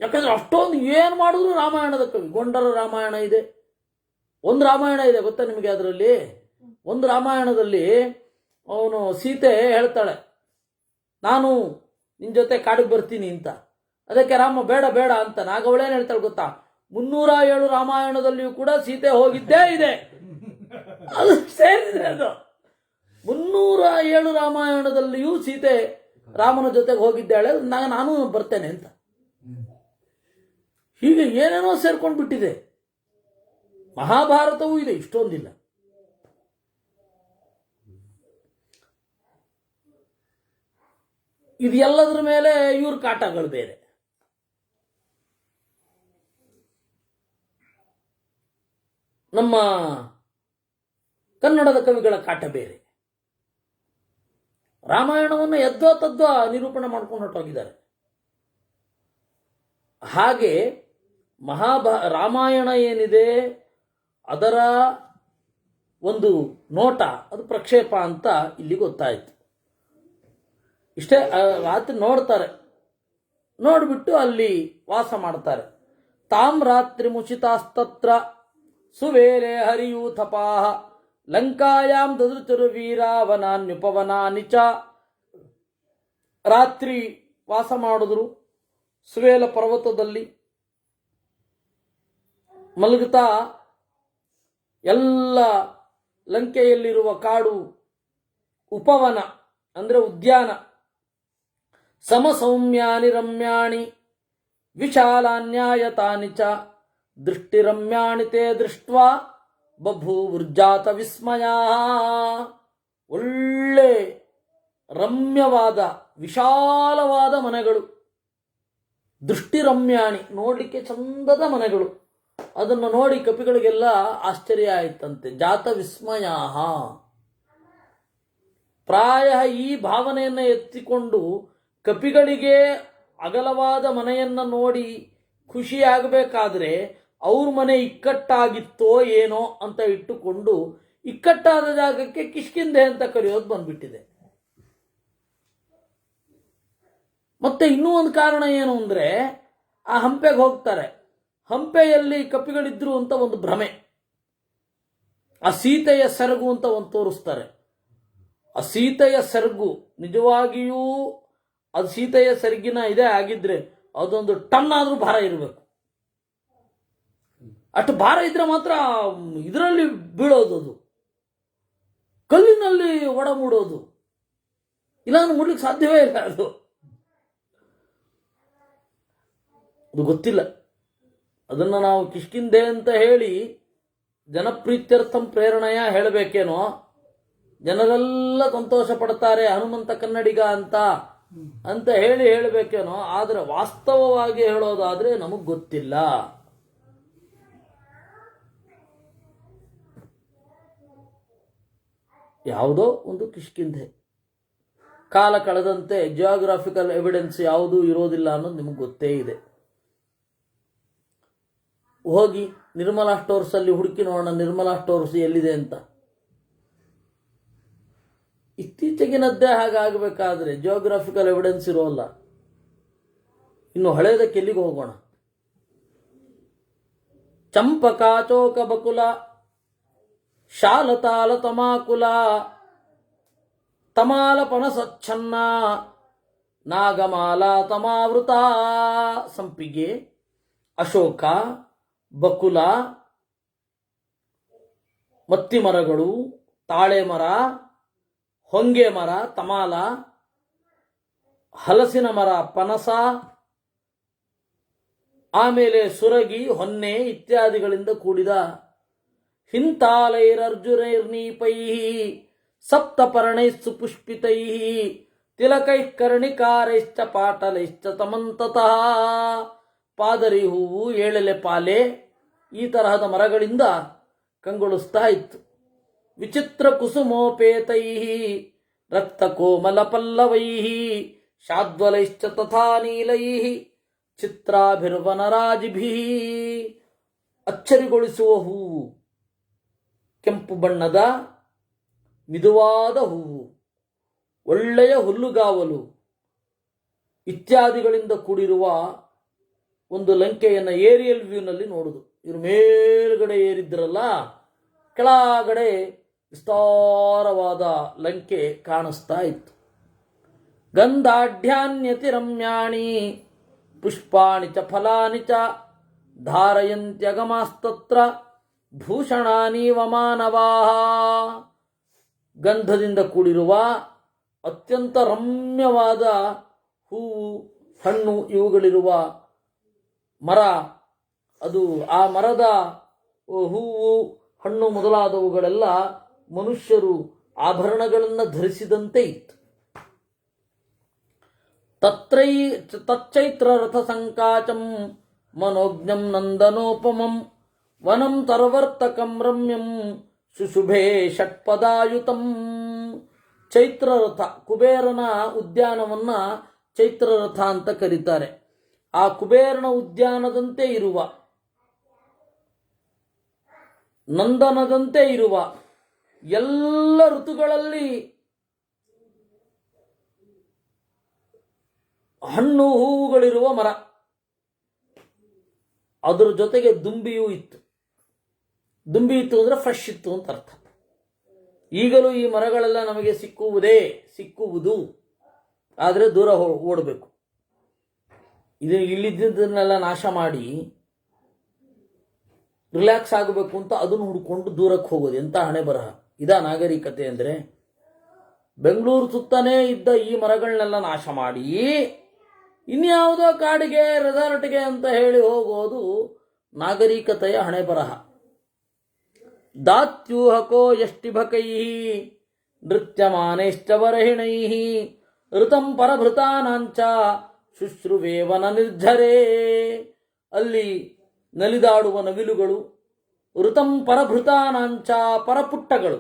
ಯಾಕಂದ್ರೆ ಅಷ್ಟೊಂದು ಏನು ಮಾಡಿದ್ರು ರಾಮಾಯಣದ ಕವಿ. ಗೊಂಡರ ರಾಮಾಯಣ ಇದೆ, ಒಂದು ರಾಮಾಯಣ ಇದೆ ಗೊತ್ತಾ ನಿಮಗೆ? ಅದರಲ್ಲಿ ಒಂದು ರಾಮಾಯಣದಲ್ಲಿ ಅವನು ಸೀತೆ ಹೇಳ್ತಾಳೆ, ನಾನು ನಿನ್ ಜೊತೆ ಕಾಡಿಗೆ ಬರ್ತೀನಿ ಅಂತ. ಅದಕ್ಕೆ ರಾಮ ಬೇಡ ಬೇಡ ಅಂತ. ಆಗ ಅವಳೇನು ಹೇಳ್ತಾಳೆ ಗೊತ್ತಾ? 307 ರಾಮಾಯಣದಲ್ಲಿಯೂ ಕೂಡ ಸೀತೆ ಹೋಗಿದ್ದೇ ಇದೆ. ಅದು ಸೇರಿದ್ರೆ ಅದು 307 ರಾಮಾಯಣದಲ್ಲಿಯೂ ಸೀತೆ ರಾಮನ ಜೊತೆಗೆ ಹೋಗಿದ್ದಾಳೆ, ನಾನು ಬರ್ತೇನೆ ಅಂತ. ಹೀಗೆ ಏನೇನೋ ಸೇರ್ಕೊಂಡು ಬಿಟ್ಟಿದೆ. ಮಹಾಭಾರತವೂ ಇದೆ, ಇಷ್ಟೊಂದಿಲ್ಲ. ಇದು ಎಲ್ಲದರ ಮೇಲೆ ಇವ್ರ ಕಾಟಗಳು ಬೇರೆ. ನಮ್ಮ ಕನ್ನಡದ ಕವಿಗಳ ಕಾಟ ಬೇರೆ. ರಾಮಾಯಣವನ್ನು ಯದ್ವಾ ತದ್ವಾ ನಿರೂಪಣೆ ಮಾಡ್ಕೊಂಡು ಹೊರಟೋಗಿದ್ದಾರೆ. ಹಾಗೆ ರಾಮಾಯಣ ಏನಿದೆ ಅದರ ಒಂದು ನೋಟ, ಅದು ಪ್ರಕ್ಷೇಪ ಅಂತ ಇಲ್ಲಿ ಗೊತ್ತಾಯ್ತು. ಇಷ್ಟೇ. ರಾತ್ರಿ ನೋಡ್ತಾರೆ, ನೋಡ್ಬಿಟ್ಟು ಅಲ್ಲಿ ವಾಸ ಮಾಡ್ತಾರೆ. ತಾಮ್ ರಾತ್ರಿ ಮುಚಿತಾಸ್ತತ್ರ ಸುವೇರೆ ಹರಿಯೂಥಪಾಹ ಲಂಕಾಯಾಮ್ ದದೃಚರು ವೀರಾವನಾನ್ಯುಪವನಾನಿ ಚ. ರಾತ್ರಿ ವಾಸ ಮಾಡಿದ್ರು ಸುವೇಲ ಪರ್ವತದಲ್ಲಿ ಮಲಗುತ್ತಾ. ಎಲ್ಲ ಲಂಕೆಯಲ್ಲಿರುವ ಕಾಡು, ಉಪವನ ಅಂದ್ರೆ ಉದ್ಯಾನ, ಸಮಸೌಮ್ಯಾನಿ ರಮ್ಯಾಣಿ ವಿಶಾಲಾನ್ಯಾಯತಾನಿ ಚ ದೃಷ್ಟಿರಮ್ಯಾಣಿ ತೇ ದೃಷ್ಟ್ವಾ ಬಭೂವೃಜಾತ ವಿಸ್ಮಯ. ಒಳ್ಳೆ ರಮ್ಯವಾದ ವಿಶಾಲವಾದ ಮನೆಗಳು, ದೃಷ್ಟಿರಮ್ಯಾಣಿ ನೋಡಲಿಕ್ಕೆ ಚಂದದ ಮನೆಗಳು. ಅದನ್ನು ನೋಡಿ ಕಪಿಗಳಿಗೆಲ್ಲ ಆಶ್ಚರ್ಯ ಆಯ್ತಂತೆ. ಜಾತ ವಿಸ್ಮಯ. ಪ್ರಾಯ ಈ ಭಾವನೆಯನ್ನು ಎತ್ತಿಕೊಂಡು ಕಪಿಗಳಿಗೆ ಅಗಲವಾದ ಮನೆಯನ್ನು ನೋಡಿ ಖುಷಿಯಾಗಬೇಕಾದ್ರೆ ಅವ್ರ ಮನೆ ಇಕ್ಕಟ್ಟಾಗಿತ್ತೋ ಏನೋ ಅಂತ ಇಟ್ಟುಕೊಂಡು ಇಕ್ಕಟ್ಟಾದ ಜಾಗಕ್ಕೆ ಕಿಷ್ಕಿಂಧೆ ಅಂತ ಕರೆಯೋದು ಬಂದ್ಬಿಟ್ಟಿದೆ. ಮತ್ತೆ ಇನ್ನೂ ಒಂದು ಕಾರಣ ಏನು ಅಂದರೆ, ಆ ಹಂಪೆಗೆ ಹೋಗ್ತಾರೆ, ಹಂಪೆಯಲ್ಲಿ ಕಪಿಗಳಿದ್ರು ಅಂತ ಒಂದು ಭ್ರಮೆ. ಆ ಸೀತೆಯ ಸೆರಗು ಅಂತ ಒಂದು ತೋರಿಸ್ತಾರೆ. ಆ ಸೀತೆಯ ಸೆರಗು ನಿಜವಾಗಿಯೂ ಅದು ಸೀತೆಯ ಸೆರಗಿನ ಇದೇ ಆಗಿದ್ರೆ ಅದೊಂದು ಟನ್ ಆದ್ರೂ ಭಾರ ಇರಬೇಕು. ಅಷ್ಟು ಭಾರ ಇದ್ರೆ ಮಾತ್ರ ಇದರಲ್ಲಿ ಬೀಳೋದು, ಅದು ಕಲ್ಲಿನಲ್ಲಿ ಒಡ ಮೂಡೋದು, ಇಲ್ಲಾಂದ್ರೆ ಮುಡ್ಲಿಕ್ಕೆ ಸಾಧ್ಯವೇ ಇಲ್ಲ. ಅದು ಗೊತ್ತಿಲ್ಲ. ಅದನ್ನು ನಾವು ಕಿಷ್ಕಿಂಧೆ ಅಂತ ಹೇಳಿ ಜನಪ್ರೀತ್ಯರ್ಥಂ ಪ್ರೇರಣೆಯ ಹೇಳಬೇಕೇನೋ. ಜನರೆಲ್ಲ ಸಂತೋಷ ಪಡ್ತಾರೆ ಹನುಮಂತ ಕನ್ನಡಿಗ ಅಂತ ಹೇಳಿ ಹೇಳಬೇಕೇನೋ. ಆದರೆ ವಾಸ್ತವವಾಗಿ ಹೇಳೋದಾದ್ರೆ ನಮಗ್ ಗೊತ್ತಿಲ್ಲ. ಯಾವುದೋ ಒಂದು ಕಿಷ್ಕಿಂಧೆ. ಕಾಲ ಕಳೆದಂತೆ ಜಿಯೋಗ್ರಾಫಿಕಲ್ ಎವಿಡೆನ್ಸ್ ಯಾವುದೂ ಇರೋದಿಲ್ಲ ಅನ್ನೋದು ನಿಮಗೆ ಗೊತ್ತೇ ಇದೆ. ಹೋಗಿ ನಿರ್ಮಲಾ ಸ್ಟೋರ್ಸ್ ಅಲ್ಲಿ ಹುಡುಕಿ ನೋಡೋಣ, ನಿರ್ಮಲಾ ಸ್ಟೋರ್ಸ್ ಎಲ್ಲಿದೆ ಅಂತ. ಇತ್ತೀಚೆಗಿನದ್ದೇ ಹಾಗಾಗಬೇಕಾದ್ರೆ ಜಿಯೋಗ್ರಾಫಿಕಲ್ ಎವಿಡೆನ್ಸ್ ಇರೋಲ್ಲ. ಇನ್ನು ಹಳೇದಕ್ಕೆ ಎಲ್ಲಿಗೆ ಹೋಗೋಣ? ಚಂಪಕಾಚೋಕ ಬಕುಲ ಶಾಲತಾಲ ತಮಾಕುಲ ತಮಾಲ ಪನಸಚ್ಛನ್ನ ನಾಗಮಾಲ ತಮಾವೃತ. ಸಂಪಿಗೆ, ಅಶೋಕ, ಬಕುಲ, ಮತ್ತಿ ಮರಗಳು, ತಾಳೆ ಮರ, ಹೊಂಗೆ ಮರ, ತಮಾಲ, ಹಲಸಿನ ಮರ, ಪನಸ, ಆಮೇಲೆ ಸುರಗಿ, ಹೊನ್ನೆ ಇತ್ಯಾದಿಗಳಿಂದ ಕೂಡಿದ ಹಿಂತಾಲೈರರ್ಜುನೈರ್ನೀಪೈ ಸಪ್ತಪರ್ಣೈಸ್ಸು ಪುಷ್ಪಿತೈ ತಿಲಕೈ ಕರ್ಣಿಕಾರೈಶ್ಚ ಪಾಟಲೈಶ್ಚ ತಮಂತತಃ. ಪಾದರಿ ಹೂವು, ಏಳೆಲೆ ಪಾಲೆ, ಈ ತರಹದ ಮರಗಳಿಂದ ಕಂಗೊಳಿಸ್ತಾ ಇತ್ತು. ವಿಚಿತ್ರ ಕುಸುಮೋಪೇತೈ ರಕ್ತ ಕೋಮಲ ಪಲ್ಲವೈ ಶಾದ್ವಲೈಶ್ಚ ತಥಾ ನೀಲೈ ಚಿತ್ರಾಭಿರ್ವನರಾಜಿಭಿ. ಅಚ್ಚರಿಗೊಳಿಸುವ ಹೂವು, ಕೆಂಪು ಬಣ್ಣದ ಮಿದುವಾದ ಹೂವು, ಒಳ್ಳೆಯ ಹುಲ್ಲುಗಾವಲು ಇತ್ಯಾದಿಗಳಿಂದ ಕೂಡಿರುವ ಒಂದು ಲಂಕೆಯನ್ನು ಏರಿಯಲ್ ವ್ಯೂನಲ್ಲಿ ನೋಡುದು. ಇವ್ರು ಮೇಲ್ಗಡೆ ಏರಿದ್ರಲ್ಲ, ಕೆಳಗಡೆ ವಿಸ್ತಾರವಾದ ಲಂಕೆ ಕಾಣಿಸ್ತಾ ಇತ್ತು. ಗಂಧಾಢ್ಯಾನ್ಯತಿ ರಮ್ಯಾಣಿ ಪುಷ್ಪಾಣಿ ಚ ಫಲಾನಿ ಚ ಧಾರಯಂತ್ಯಗಮಾಸ್ತತ್ರ ಭೂಷಣಾನೀವ ಮಾನವಾಃ. ಗಂಧದಿಂದ ಕೂಡಿರುವ ಅತ್ಯಂತ ರಮ್ಯವಾದ ಹೂವು, ಹಣ್ಣು ಇವುಗಳಿರುವ ಮರ ಅದು. ಆ ಮರದ ಹೂವು, ಹಣ್ಣು ಮೊದಲಾದವುಗಳೆಲ್ಲ ಮನುಷ್ಯರು ಆಭರಣಗಳನ್ನು ಧರಿಸಿದಂತೆ ಇತ್ತು. ತಚ್ಚೈತ್ರ ರಥ ಸಂಕಾಚಂ ಮನೋಜ್ಞಂ ನಂದನೋಪಮಂ ವನಂ ತರ್ವರ್ತಕಂ ರಮ್ಯಂ ಶುಶುಭೆ ಷಟ್ಪದಾಯುತಂ. ಚೈತ್ರರಥ, ಕುಬೇರನ ಉದ್ಯಾನವನ್ನ ಚೈತ್ರರಥ ಅಂತ ಕರೀತಾರೆ. ಆ ಕುಬೇರನ ಉದ್ಯಾನದಂತೆ ಇರುವ, ನಂದನದಂತೆ ಇರುವ, ಎಲ್ಲ ಋತುಗಳಲ್ಲಿ ಹಣ್ಣು ಹೂವುಗಳಿರುವ ಮರ. ಅದರ ಜೊತೆಗೆ ದುಂಬಿಯೂ ಇತ್ತು. ದುಂಬಿ ಇತ್ತು ಅಂದರೆ ಫ್ರೆಶ್ ಇತ್ತು ಅಂತ ಅರ್ಥ. ಈಗಲೂ ಈ ಮರಗಳೆಲ್ಲ ನಮಗೆ ಸಿಕ್ಕುವುದು, ಆದರೆ ದೂರ ಓಡಬೇಕು. ಇಲ್ಲಿದ್ದನ್ನೆಲ್ಲ ನಾಶ ಮಾಡಿ ರಿಲ್ಯಾಕ್ಸ್ ಆಗಬೇಕು ಅಂತ ಅದನ್ನು ಹುಡ್ಕೊಂಡು ದೂರಕ್ಕೆ ಹೋಗೋದು. ಎಂತ ಹಣೆ ಬರಹ ಇದಾ ನಾಗರಿಕತೆ ಅಂದರೆ. ಬೆಂಗಳೂರು ಸುತ್ತನೇ ಇದ್ದ ಈ ಮರಗಳನ್ನೆಲ್ಲ ನಾಶ ಮಾಡಿ ಇನ್ಯಾವುದೋ ಕಾಡಿಗೆ ರೆಸಾರ್ಟ್ಗೆ ಅಂತ ಹೇಳಿ ಹೋಗೋದು ನಾಗರಿಕತೆಯ ಹಣೆ ಬರಹ. ದಾತ್ಯೂಹಕೋ ಯಷ್ಟಿಭಕೈ ನೃತ್ಯಮಾನೈಶ್ಚ ವರಹಿಣೈ ಋತಂ ಪರಭೃತಾನಾಂಚ ಶುಶ್ರುವೇವನ ನಿರ್ಝರೇ. ಅಲ್ಲಿ ನಲಿದಾಡುವ ನವಿಲುಗಳು, ಋತಂ ಪರಭೃತಾನಾಂಚ ಪರಪುಟ್ಟಗಳು.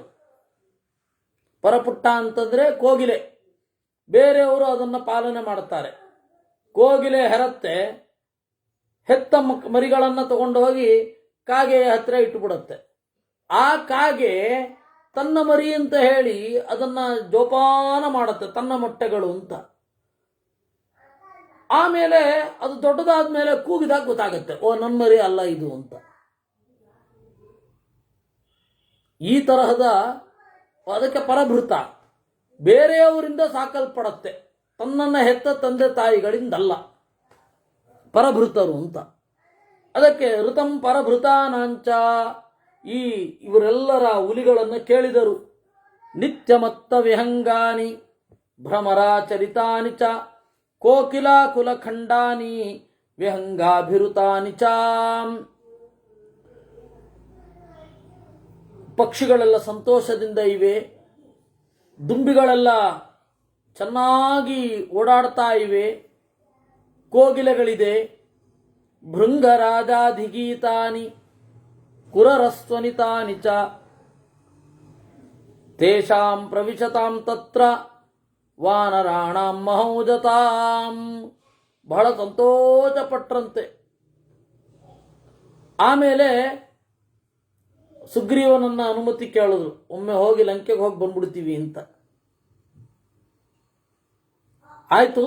ಪರಪುಟ್ಟ ಅಂತಂದರೆ ಕೋಗಿಲೆ, ಬೇರೆಯವರು ಅದನ್ನು ಪಾಲನೆ ಮಾಡುತ್ತಾರೆ. ಕೋಗಿಲೆ ಹೆರತ್ತೆ, ಹೆತ್ತ ಮರಿಗಳನ್ನು ತಗೊಂಡು ಹೋಗಿ ಕಾಗೆಯ ಹತ್ತಿರ ಇಟ್ಟುಬಿಡುತ್ತೆ. ಆ ಕಾಗೆ ತನ್ನ ಮರಿ ಅಂತ ಹೇಳಿ ಅದನ್ನು ಜೋಪಾನ ಮಾಡುತ್ತೆ, ತನ್ನ ಮೊಟ್ಟೆಗಳು ಅಂತ. ಆಮೇಲೆ ಅದು ದೊಡ್ಡದಾದ ಮೇಲೆ ಕೂಗಿದಾಗ ಗೊತ್ತಾಗುತ್ತೆ, ಓ ನನ್ನ ಮರಿ ಅಲ್ಲ ಇದು ಅಂತ. ಈ ತರಹದ, ಅದಕ್ಕೆ ಪರಭೃತ, ಬೇರೆಯವರಿಂದ ಸಾಕಲ್ಪಡತ್ತೆ, ತನ್ನನ್ನು ಹೆತ್ತ ತಂದೆ ತಾಯಿಗಳಿಂದಲ್ಲ, ಪರಭೃತರು ಅಂತ. ಅದಕ್ಕೆ ಋತಂ ಪರಭೃತಾನಾಂಚ. ಇವರೆಲ್ಲರ ಹುಲಿಗಳನ್ನು ಕೇಳಿದರು. ನಿತ್ಯಮತ್ತ ವಿಹಂಗಾನಿ ಭ್ರಮರಾಚರಿತಾನಿ ಚ ಕೋಕಿಲಾಕುಲಖಂಡಾನಿ ವಿಹಂಗಾಭಿರುತಾನಿ ಚ. ಪಕ್ಷಿಗಳೆಲ್ಲ ಸಂತೋಷದಿಂದ ಇವೆ, ದುಂಬಿಗಳೆಲ್ಲ ಚೆನ್ನಾಗಿ ಓಡಾಡ್ತಾ ಇವೆ, ಕೋಗಿಲೆಗಳಿದೆ. ಭೃಂಗರಾಜಾಧಿಗೀತಾನಿ ಕುರರಸ್ವನಿತಾನಿ ಚ ತೇಷಾಂ ಪ್ರವಿಶತಾಂ ತತ್ರ ವಾನರಾಣಾಂ ಮಹೌಜತಾಂ. ಬಹಳ ಸಂತೋಷಪಟ್ರಂತೆ. ಆಮೇಲೆ ಸುಗ್ರೀವನನ್ನ ಅನುಮತಿ ಕೇಳಿದ್ರು, ಒಮ್ಮೆ ಹೋಗಿ ಲಂಕೆಗೆ ಹೋಗಿ ಬಂದ್ಬಿಡ್ತೀವಿ ಅಂತ. ಆಯ್ತು,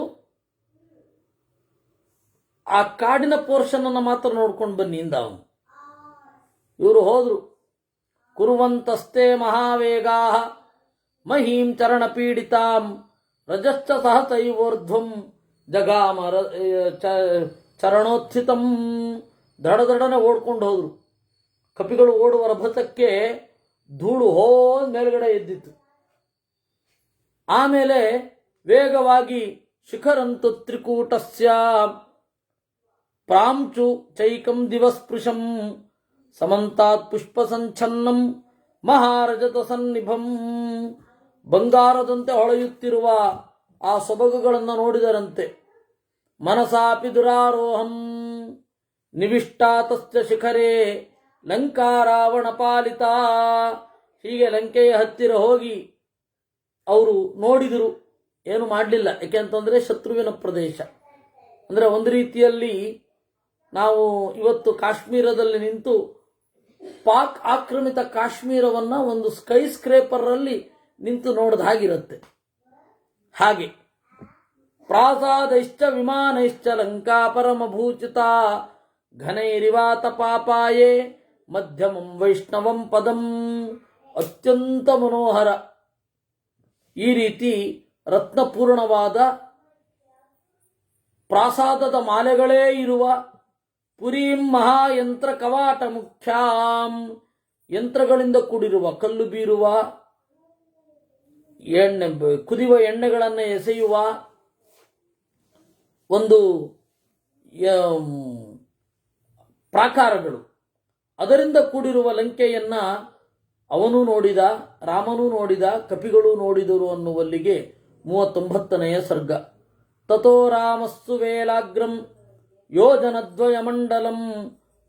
ಆ ಕಾಡಿನ ಪೋರ್ಷನ್ ಅನ್ನು ಮಾತ್ರ ನೋಡ್ಕೊಂಡು ಬನ್ನಿ ಇಂದ ಅವನು. ಇವರು ಹೋದ್ರು. ಕುರುವಂತಸ್ತೆ ಮಹಾವೇಗಾ ಮಹೀಂ ಚರಣ ಪೀಡಿತಾಂ ರಜಶ್ಚ ಸಹಸೈವೋರ್ಧ್ವಂ ಜಗಾಮ ಚರಣೋತ್ಥಿತಂ. ದಡದಡನೆ ಓಡ್ಕೊಂಡು ಹೋದ್ರು. ಕಪಿಗಳು ಓಡುವ ರಭಸಕ್ಕೆ ಧೂಳು ಮೇಲ್ಗಡೆ ಎದ್ದಿತ್ತು. ಆಮೇಲೆ ವೇಗವಾಗಿ ಶಿಖರಂತು ತ್ರಿಕೂಟಸ್ಯ ಪ್ರಾಂಚು ಚೈಕಂ ದಿವಸ್ಪೃಶಂ ಸಮಂತಾತ್ ಪುಷ್ಪ ಸಂಚ್ಛನ್ನಂ ಮಹಾರಜತ ಸನ್ನಿಭಂ. ಬಂಗಾರದಂತೆ ಹೊಳೆಯುತ್ತಿರುವ ಆ ಸೊಬಗುಗಳನ್ನು ನೋಡಿದರಂತೆ. ಮನಸಾಪಿ ದುರಾರೋಹಂ ನಿವಿಷ್ಟಾತಸ್ಯ ಶಿಖರೇ ಲಂಕಾ ರಾವಣ ಪಾಲಿತ. ಹೀಗೆ ಲಂಕೆಯ ಹತ್ತಿರ ಹೋಗಿ ಅವರು ನೋಡಿದರು, ಏನು ಮಾಡಲಿಲ್ಲ. ಯಾಕೆಂತಂದರೆ ಶತ್ರುವಿನ ಪ್ರದೇಶ. ಅಂದರೆ ಒಂದು ರೀತಿಯಲ್ಲಿ ನಾವು ಇವತ್ತು ಕಾಶ್ಮೀರದಲ್ಲಿ ನಿಂತು ಪಾಕ್ ಆಕ್ರಮಿತ ಕಾಶ್ಮೀರವನ್ನು ಒಂದು ಸ್ಕೈ ಸ್ಕ್ರೇಪರಲ್ಲಿ ನಿಂತು ನೋಡಿದ ಹಾಗಿರುತ್ತೆ. ಹಾಗೆ ಪ್ರಾಸಾದೈಶ್ಚ ವಿಮಾನೈಶ್ಚ ಲಂಕಾ ಪರಮಭೂಚಿತ ಘನೈರಿವಾತ ಪಾಪಾಯೇ ಮಧ್ಯಮಂ ವೈಷ್ಣವಂ ಪದಂ. ಅತ್ಯಂತ ಮನೋಹರ. ಈ ರೀತಿ ರತ್ನಪೂರ್ಣವಾದ ಪ್ರಾಸಾದದ ಮಾಲೆಗಳೇ ಇರುವ ಪುರೀಂ ಮಹಾಯಂತ್ರ ಕವಾಟ ಮುಖ್ಯಾಂ. ಯಂತ್ರಗಳಿಂದ ಕೂಡಿರುವ, ಕಲ್ಲು ಬೀರುವ, ಕುದಿಯುವ ಎಣ್ಣೆಗಳನ್ನು ಎಸೆಯುವ ಒಂದು ಪ್ರಾಕಾರಗಳು, ಅದರಿಂದ ಕೂಡಿರುವ ಲಂಕೆಯನ್ನ ಅವನೂ ನೋಡಿದ, ರಾಮನೂ ನೋಡಿದ, ಕಪಿಗಳೂ ನೋಡಿದರು ಅನ್ನುವಲ್ಲಿಗೆ 39ನೆಯ ಸರ್ಗ. ತಥೋ ರಾಮಸ್ಸು ವೇಲಾಗ್ರಂ ಯೋಜನದ್ವಯ ಮಂಡಲಂ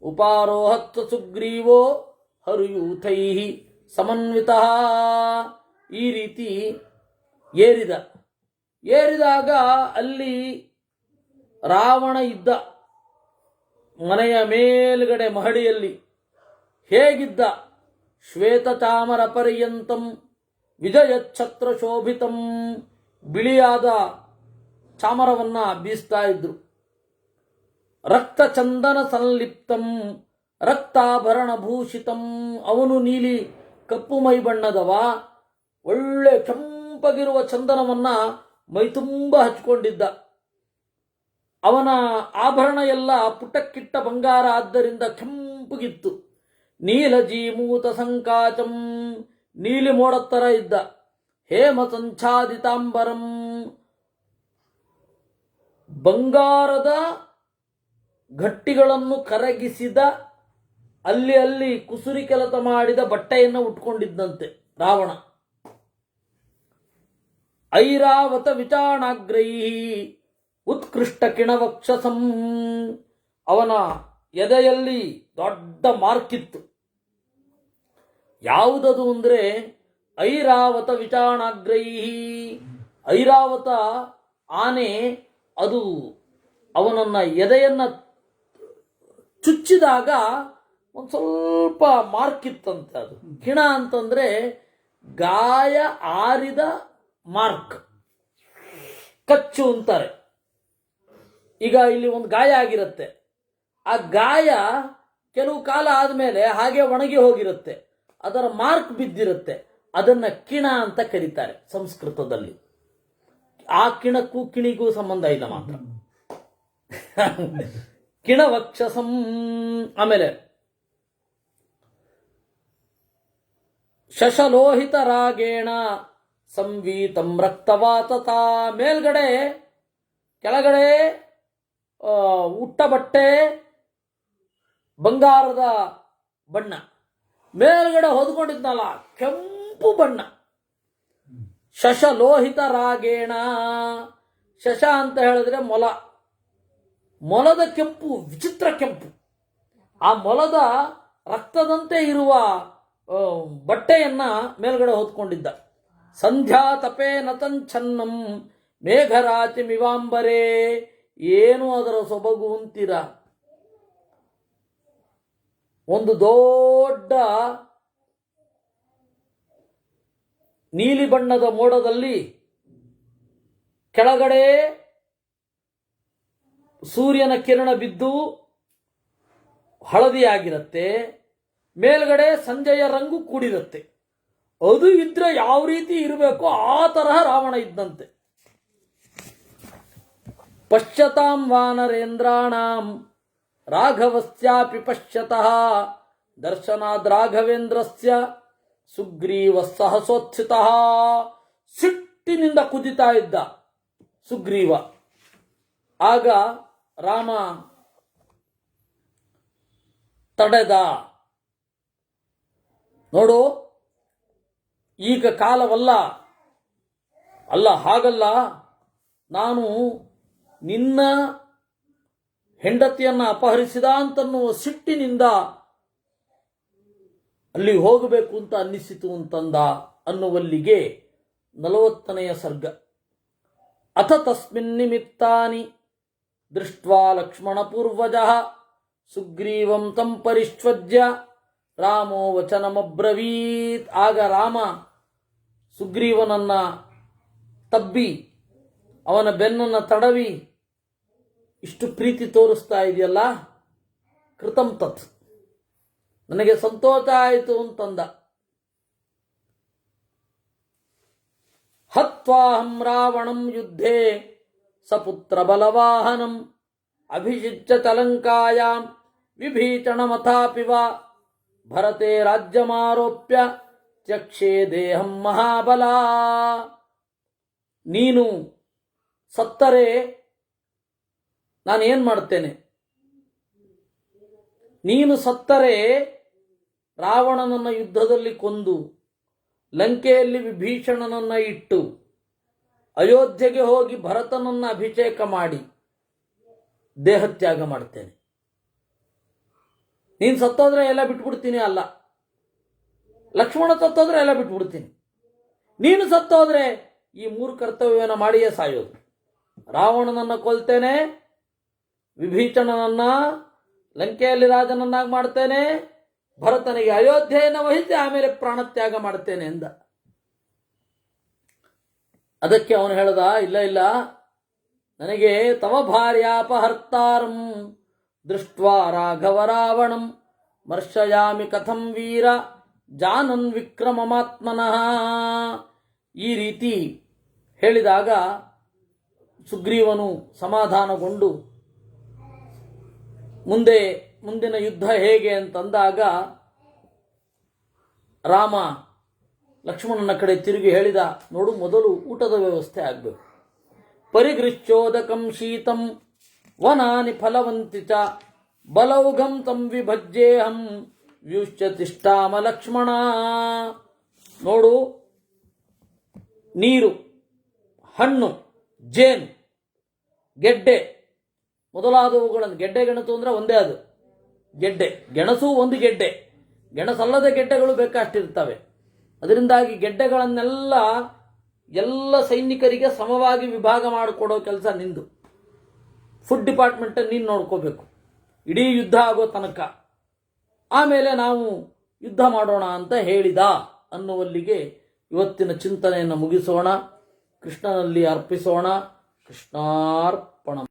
ಉಪಾರೋಹತ್ವ ಸುಗ್ರೀವೋ ಹರುಯೂಥೈ ಸಮನ್ವಿತಃ. ಈ ರೀತಿ ಏರಿದಾಗ ಅಲ್ಲಿ ರಾವಣ ಇದ್ದ. ಮನೆಯ ಮೇಲ್ಗಡೆ ಮಹಡಿಯಲ್ಲಿ ಹೇಗಿದ್ದ? ಶ್ವೇತಚಾಮರ ಪರ್ಯಂತಂ ವಿಜಯಚ್ಛತ್ರ ಶೋಭಿತಂ. ಬಿಳಿಯಾದ ಚಾಮರವನ್ನ ಬೀಸ್ತಾ ಇದ್ರು. ರಕ್ತಚಂದನ ಸಂಲಿಪ್ತಂ ರಕ್ತಾಭರಣ ಭೂಷಿತಂ. ಅವನು ನೀಲಿ ಕಪ್ಪು ಮೈ ಬಣ್ಣದವ, ಒಳ್ಳೆ ಕೆಂಪಗಿರುವ ಚಂದನವನ್ನ ಮೈತುಂಬ ಹಚ್ಕೊಂಡಿದ್ದ. ಅವನ ಆಭರಣ ಎಲ್ಲ ಪುಟಕ್ಕಿಟ್ಟ ಬಂಗಾರ ಆದ್ದರಿಂದ ಕೆಂಪಗಿತ್ತು. ನೀಲಜೀಮೂತ ಸಂಕಾಚಂ. ನೀಲಿ ಮೋಡತ್ತರ ಇದ್ದ. ಹೇಮ ಸಂಚಾದಿತಾಂಬರಂ. ಬಂಗಾರದ ಗಟ್ಟಿಗಳನ್ನು ಕರಗಿಸಿದ ಅಲ್ಲಿ ಅಲ್ಲಿ ಕುಸುರಿ ಕೆಲಸ ಮಾಡಿದ ಬಟ್ಟೆಯನ್ನು ಉಟ್ಕೊಂಡಿದ್ದಂತೆ ರಾವಣ. ಐರಾವತ ವಿಚಾರಣಾಗ್ರಹಿ ಉತ್ಕೃಷ್ಟ ಕಿಣವಕ್ಷಸಂ, ಅವನ ಎದೆಯಲ್ಲಿ ದೊಡ್ಡ ಮಾರ್ಕಿತ್ತು. ಯಾವುದದು ಅಂದರೆ ಐರಾವತ ವಿಚಾರಣಾಗ್ರಹಿ, ಐರಾವತ ಆನೆ ಅದು ಅವನನ್ನ ಎದೆಯನ್ನ ಚುಚ್ಚಿದಾಗ ಒಂದು ಸ್ವಲ್ಪ ಮಾರ್ಕಿತ್ತಂತೆ. ಅದು ಕಿಣ ಅಂತಂದ್ರೆ ಗಾಯ ಆರಿದ ಮಾರ್ಕ್, ಕಚ್ಚು ಅಂತಾರೆ. ಈಗ ಇಲ್ಲಿ ಒಂದು ಗಾಯ ಆಗಿರುತ್ತೆ, ಆ ಗಾಯ ಕೆಲವು ಕಾಲ ಆದಮೇಲೆ ಹಾಗೆ ಒಣಗಿ ಹೋಗಿರುತ್ತೆ, ಅದರ ಮಾರ್ಕ್ ಬಿದ್ದಿರುತ್ತೆ, ಅದನ್ನ ಕಿಣ ಅಂತ ಕರೀತಾರೆ ಸಂಸ್ಕೃತದಲ್ಲಿ. ಆ ಕಿಣಕ್ಕೂ ಕಿಣಿಗೂ ಸಂಬಂಧ ಇಲ್ಲ ಮಾತ್ರ. ಕಿಣವಕ್ಷಸಂ. ಆಮೇಲೆ ಶಶಲೋಹಿತ ರಾಗೇಣ ಸಂವೀತಂ ರಕ್ತವಾತತ, ಮೇಲ್ಗಡೆ ಕೆಳಗಡೆ ಉಟ್ಟ ಬಟ್ಟೆ ಬಂಗಾರದ ಬಣ್ಣ, ಮೇಲ್ಗಡೆ ಹೊದ್ಕೊಂಡಿದ್ನಲ್ಲ ಕೆಂಪು ಬಣ್ಣ. ಶಶಲೋಹಿತ ರಾಗೇಣ, ಶಶ ಅಂತ ಹೇಳಿದ್ರೆ ಮೊಲ, ಮೊಲದ ಕೆಂಪು, ವಿಚಿತ್ರ ಕೆಂಪು. ಆ ಮೊಲದ ರಕ್ತದಂತೆ ಇರುವ ಬಟ್ಟೆಯನ್ನ ಮೇಲ್ಗಡೆ ಹೊತ್ಕೊಂಡಿದ್ದ. ಸಂಧ್ಯಾ ತಪೇ ನತಂಚನ್ನಂ ಮೇಘರಾಚಿ ಮಿವಾಂಬರೇ, ಏನು ಅದರ ಸೊಬಗು ಅಂತೀರ. ಒಂದು ದೊಡ್ಡ ನೀಲಿ ಬಣ್ಣದ ಮೋಡದಲ್ಲಿ ಕೆಳಗಡೆ ಸೂರ್ಯನ ಕಿರಣ ಬಿದ್ದು ಹಳದಿಯಾಗಿರುತ್ತೆ, ಮೇಲ್ಗಡೆ ಸಂಜೆಯ ರಂಗು ಕೂಡಿರುತ್ತೆ. ಅದು ಇದ್ರೆ ಯಾವ ರೀತಿ ಇರಬೇಕು ಆ ತರಹ ರಾವಣ ಇದ್ದಂತೆ. ಪಶ್ಯತಾಂ ವಾನರೇಂದ್ರಾಣಾಂ ರಾಘವಸ್ಯಾಪಿ ಪಶ್ಯತಃ ದರ್ಶನಾದ್ ರಾಘವೇಂದ್ರಸ್ಯ ಸುಗ್ರೀವ ಸಹಸೋತ್ಥಿತಃ. ಸಿಟ್ಟಿನಿಂದ ಕುದಿತಾ ಇದ್ದ ಸುಗ್ರೀವ. ಆಗ ರಾಮ ತಡೆದ. ನೋಡು, ಈಗ ಕಾಲವಲ್ಲ, ಅಲ್ಲ ಹಾಗಲ್ಲ, ನಾನು ನಿನ್ನ ಹೆಂಡತಿಯನ್ನ ಅಪಹರಿಸಿದ ಅಂತನ್ನುವ ಸಿಟ್ಟಿನಿಂದ ಅಲ್ಲಿ ಹೋಗಬೇಕು ಅಂತ ಅನ್ನಿಸಿತು ಅಂತಂದ ಅನ್ನುವಲ್ಲಿಗೆ 40ನೆಯ ಸರ್ಗ. ಅಥ ತಸ್ಮಿನ್ ನಿಮಿತ್ತಾನಿ ದೃಷ್ಟ್ವಾ ಲಕ್ಷ್ಮಣ ಪೂರ್ವಜಃ ಸುಗ್ರೀವಂ ತಂ ಪರಿಷ್ವಜ್ಯ ರಾಮೋ ವಚನಮಬ್ರವೀತ್. ಆಗ ರಾಮ ಸುಗ್ರೀವನನ್ನ ತಬ್ಬಿ ಅವನ ಬೆನ್ನನ್ನು ತಡವಿ, ಇಷ್ಟು ಪ್ರೀತಿ ತೋರಿಸ್ತಾ ಇದೆಯಲ್ಲ, ಕೃತಂ ತತ್, ನನಗೆ ಸಂತೋಷ ಆಯಿತು ಅಂತಂದ. ಹತ್ವಾಹಂ ರಾವಣಂ ಯುದ್ಧೇ ಸಪುತ್ರ ಬಲವಾಹನಂ ಅಭಿಷಿಚ್ಯ ಚಲಂಕಾಯಾಂ ವಿಭೀಷಣಮಥಾಪಿವ ಭರತೆ ರಾಜ್ಯಮಾರೋಪ್ಯ ತ್ಯಕ್ಷೇ ದೇಹಂ ಮಹಾಬಲ. ನೀನು ಸತ್ತರೆ ನಾನೇನ್ ಮಾಡ್ತೇನೆ? ನೀನು ಸತ್ತರೆ ರಾವಣನನ್ನ ಯುದ್ಧದಲ್ಲಿ ಕೊಂದು ಲಂಕೆಯಲ್ಲಿ ವಿಭೀಷಣನನ್ನ ಇಟ್ಟು ಅಯೋಧ್ಯೆಗೆ ಹೋಗಿ ಭರತನನ್ನ ಅಭಿಷೇಕ ಮಾಡಿ ದೇಹತ್ಯಾಗ ಮಾಡ್ತೇನೆ. ನೀನು ಸತ್ತೋದ್ರೆ ಎಲ್ಲ ಬಿಟ್ಬಿಡ್ತೀನಿ, ಅಲ್ಲ, ಲಕ್ಷ್ಮಣ ಸತ್ತೋದ್ರೆ ಎಲ್ಲ ಬಿಟ್ಬಿಡ್ತೀನಿ. ನೀನು ಸತ್ತೋದ್ರೆ ಈ 3 ಕರ್ತವ್ಯವನ್ನು ಮಾಡಿಯೇ ಸಾಯೋದು. ರಾವಣನನ್ನ ಕೊಲ್ತೇನೆ, ವಿಭೀಷಣನನ್ನ ಲಂಕೆಯಲ್ಲಿ ರಾಜನನ್ನಾಗಿ ಮಾಡ್ತೇನೆ, ಭರತನಿಗೆ ಅಯೋಧ್ಯೆಯನ್ನು ವಹಿಸಿ ಆಮೇಲೆ ಪ್ರಾಣತ್ಯಾಗ ಮಾಡ್ತೇನೆ ಎಂದ. ಅದಕ್ಕೆ ಅವನು ಹೇಳ್ದ, ಇಲ್ಲ ಇಲ್ಲ, ನನಗೆ ತವ ಭಾರ್ಯಾಪಹರ್ತಾರಂ ದೃಷ್ಟ್ವಾ ರಾಘವ ರಾವಣಂ ಮರ್ಷಯಾಮಿ ಕಥಂ ವೀರ ಜಾನನ್ ವಿಕ್ರಮಮಾತ್ಮನಃ. ಈ ರೀತಿ ಹೇಳಿದಾಗ ಸುಗ್ರೀವನು ಸಮಾಧಾನಗೊಂಡು ಮುಂದಿನ ಯುದ್ಧ ಹೇಗೆ ಅಂತಂದಾಗ ರಾಮ ಲಕ್ಷ್ಮಣನ ಕಡೆ ತಿರುಗಿ ಹೇಳಿದ, ನೋಡು, ಮೊದಲು ಊಟದ ವ್ಯವಸ್ಥೆ ಆಗಬೇಕು. ಪರಿಗೃಶ್ಚೋದಕಂ ಶೀತಂ ವನಾನಿ ಫಲವಂತಿ ಚ ಬಲೌಘಂ ತಂ ವಿಭಜ್ಯೇಹಂ ವ್ಯುಶ್ಚ ತಿಷ್ಠಾಮ ಲಕ್ಷ್ಮಣ. ನೋಡು, ನೀರು, ಹಣ್ಣು, ಜೇನು, ಗೆಡ್ಡೆ ಮೊದಲಾದವುಗಳನ್ನು, ಗೆಡ್ಡೆ ಗೆಣಸು ಅಂದರೆ ಒಂದೇ ಅದು ಗೆಡ್ಡೆ, ಗೆಣಸು ಒಂದು ಗೆಡ್ಡೆ, ಗೆಣಸಲ್ಲದ ಗೆಡ್ಡೆಗಳು ಬೇಕಷ್ಟಿರ್ತವೆ. ಅದರಿಂದಾಗಿ ಗೆಡ್ಡೆಗಳನ್ನೆಲ್ಲ ಎಲ್ಲ ಸೈನಿಕರಿಗೆ ಸಮವಾಗಿ ವಿಭಾಗ ಮಾಡಿಕೊಡೋ ಕೆಲಸ ನಿಂದು. ಫುಡ್ ಡಿಪಾರ್ಟ್ಮೆಂಟ್ ನೀನು ನೋಡ್ಕೋಬೇಕು ಇಡೀ ಯುದ್ಧ ಆಗೋ ತನಕ. ಆಮೇಲೆ ನಾವು ಯುದ್ಧ ಮಾಡೋಣ ಅಂತ ಹೇಳಿದ ಅನ್ನುವಲ್ಲಿಗೆ ಇವತ್ತಿನ ಚಿಂತನೆಯನ್ನು ಮುಗಿಸೋಣ. ಕೃಷ್ಣನಲ್ಲಿ ಅರ್ಪಿಸೋಣ. ಕೃಷ್ಣಾರ್ಪಣಮಸ್ತು.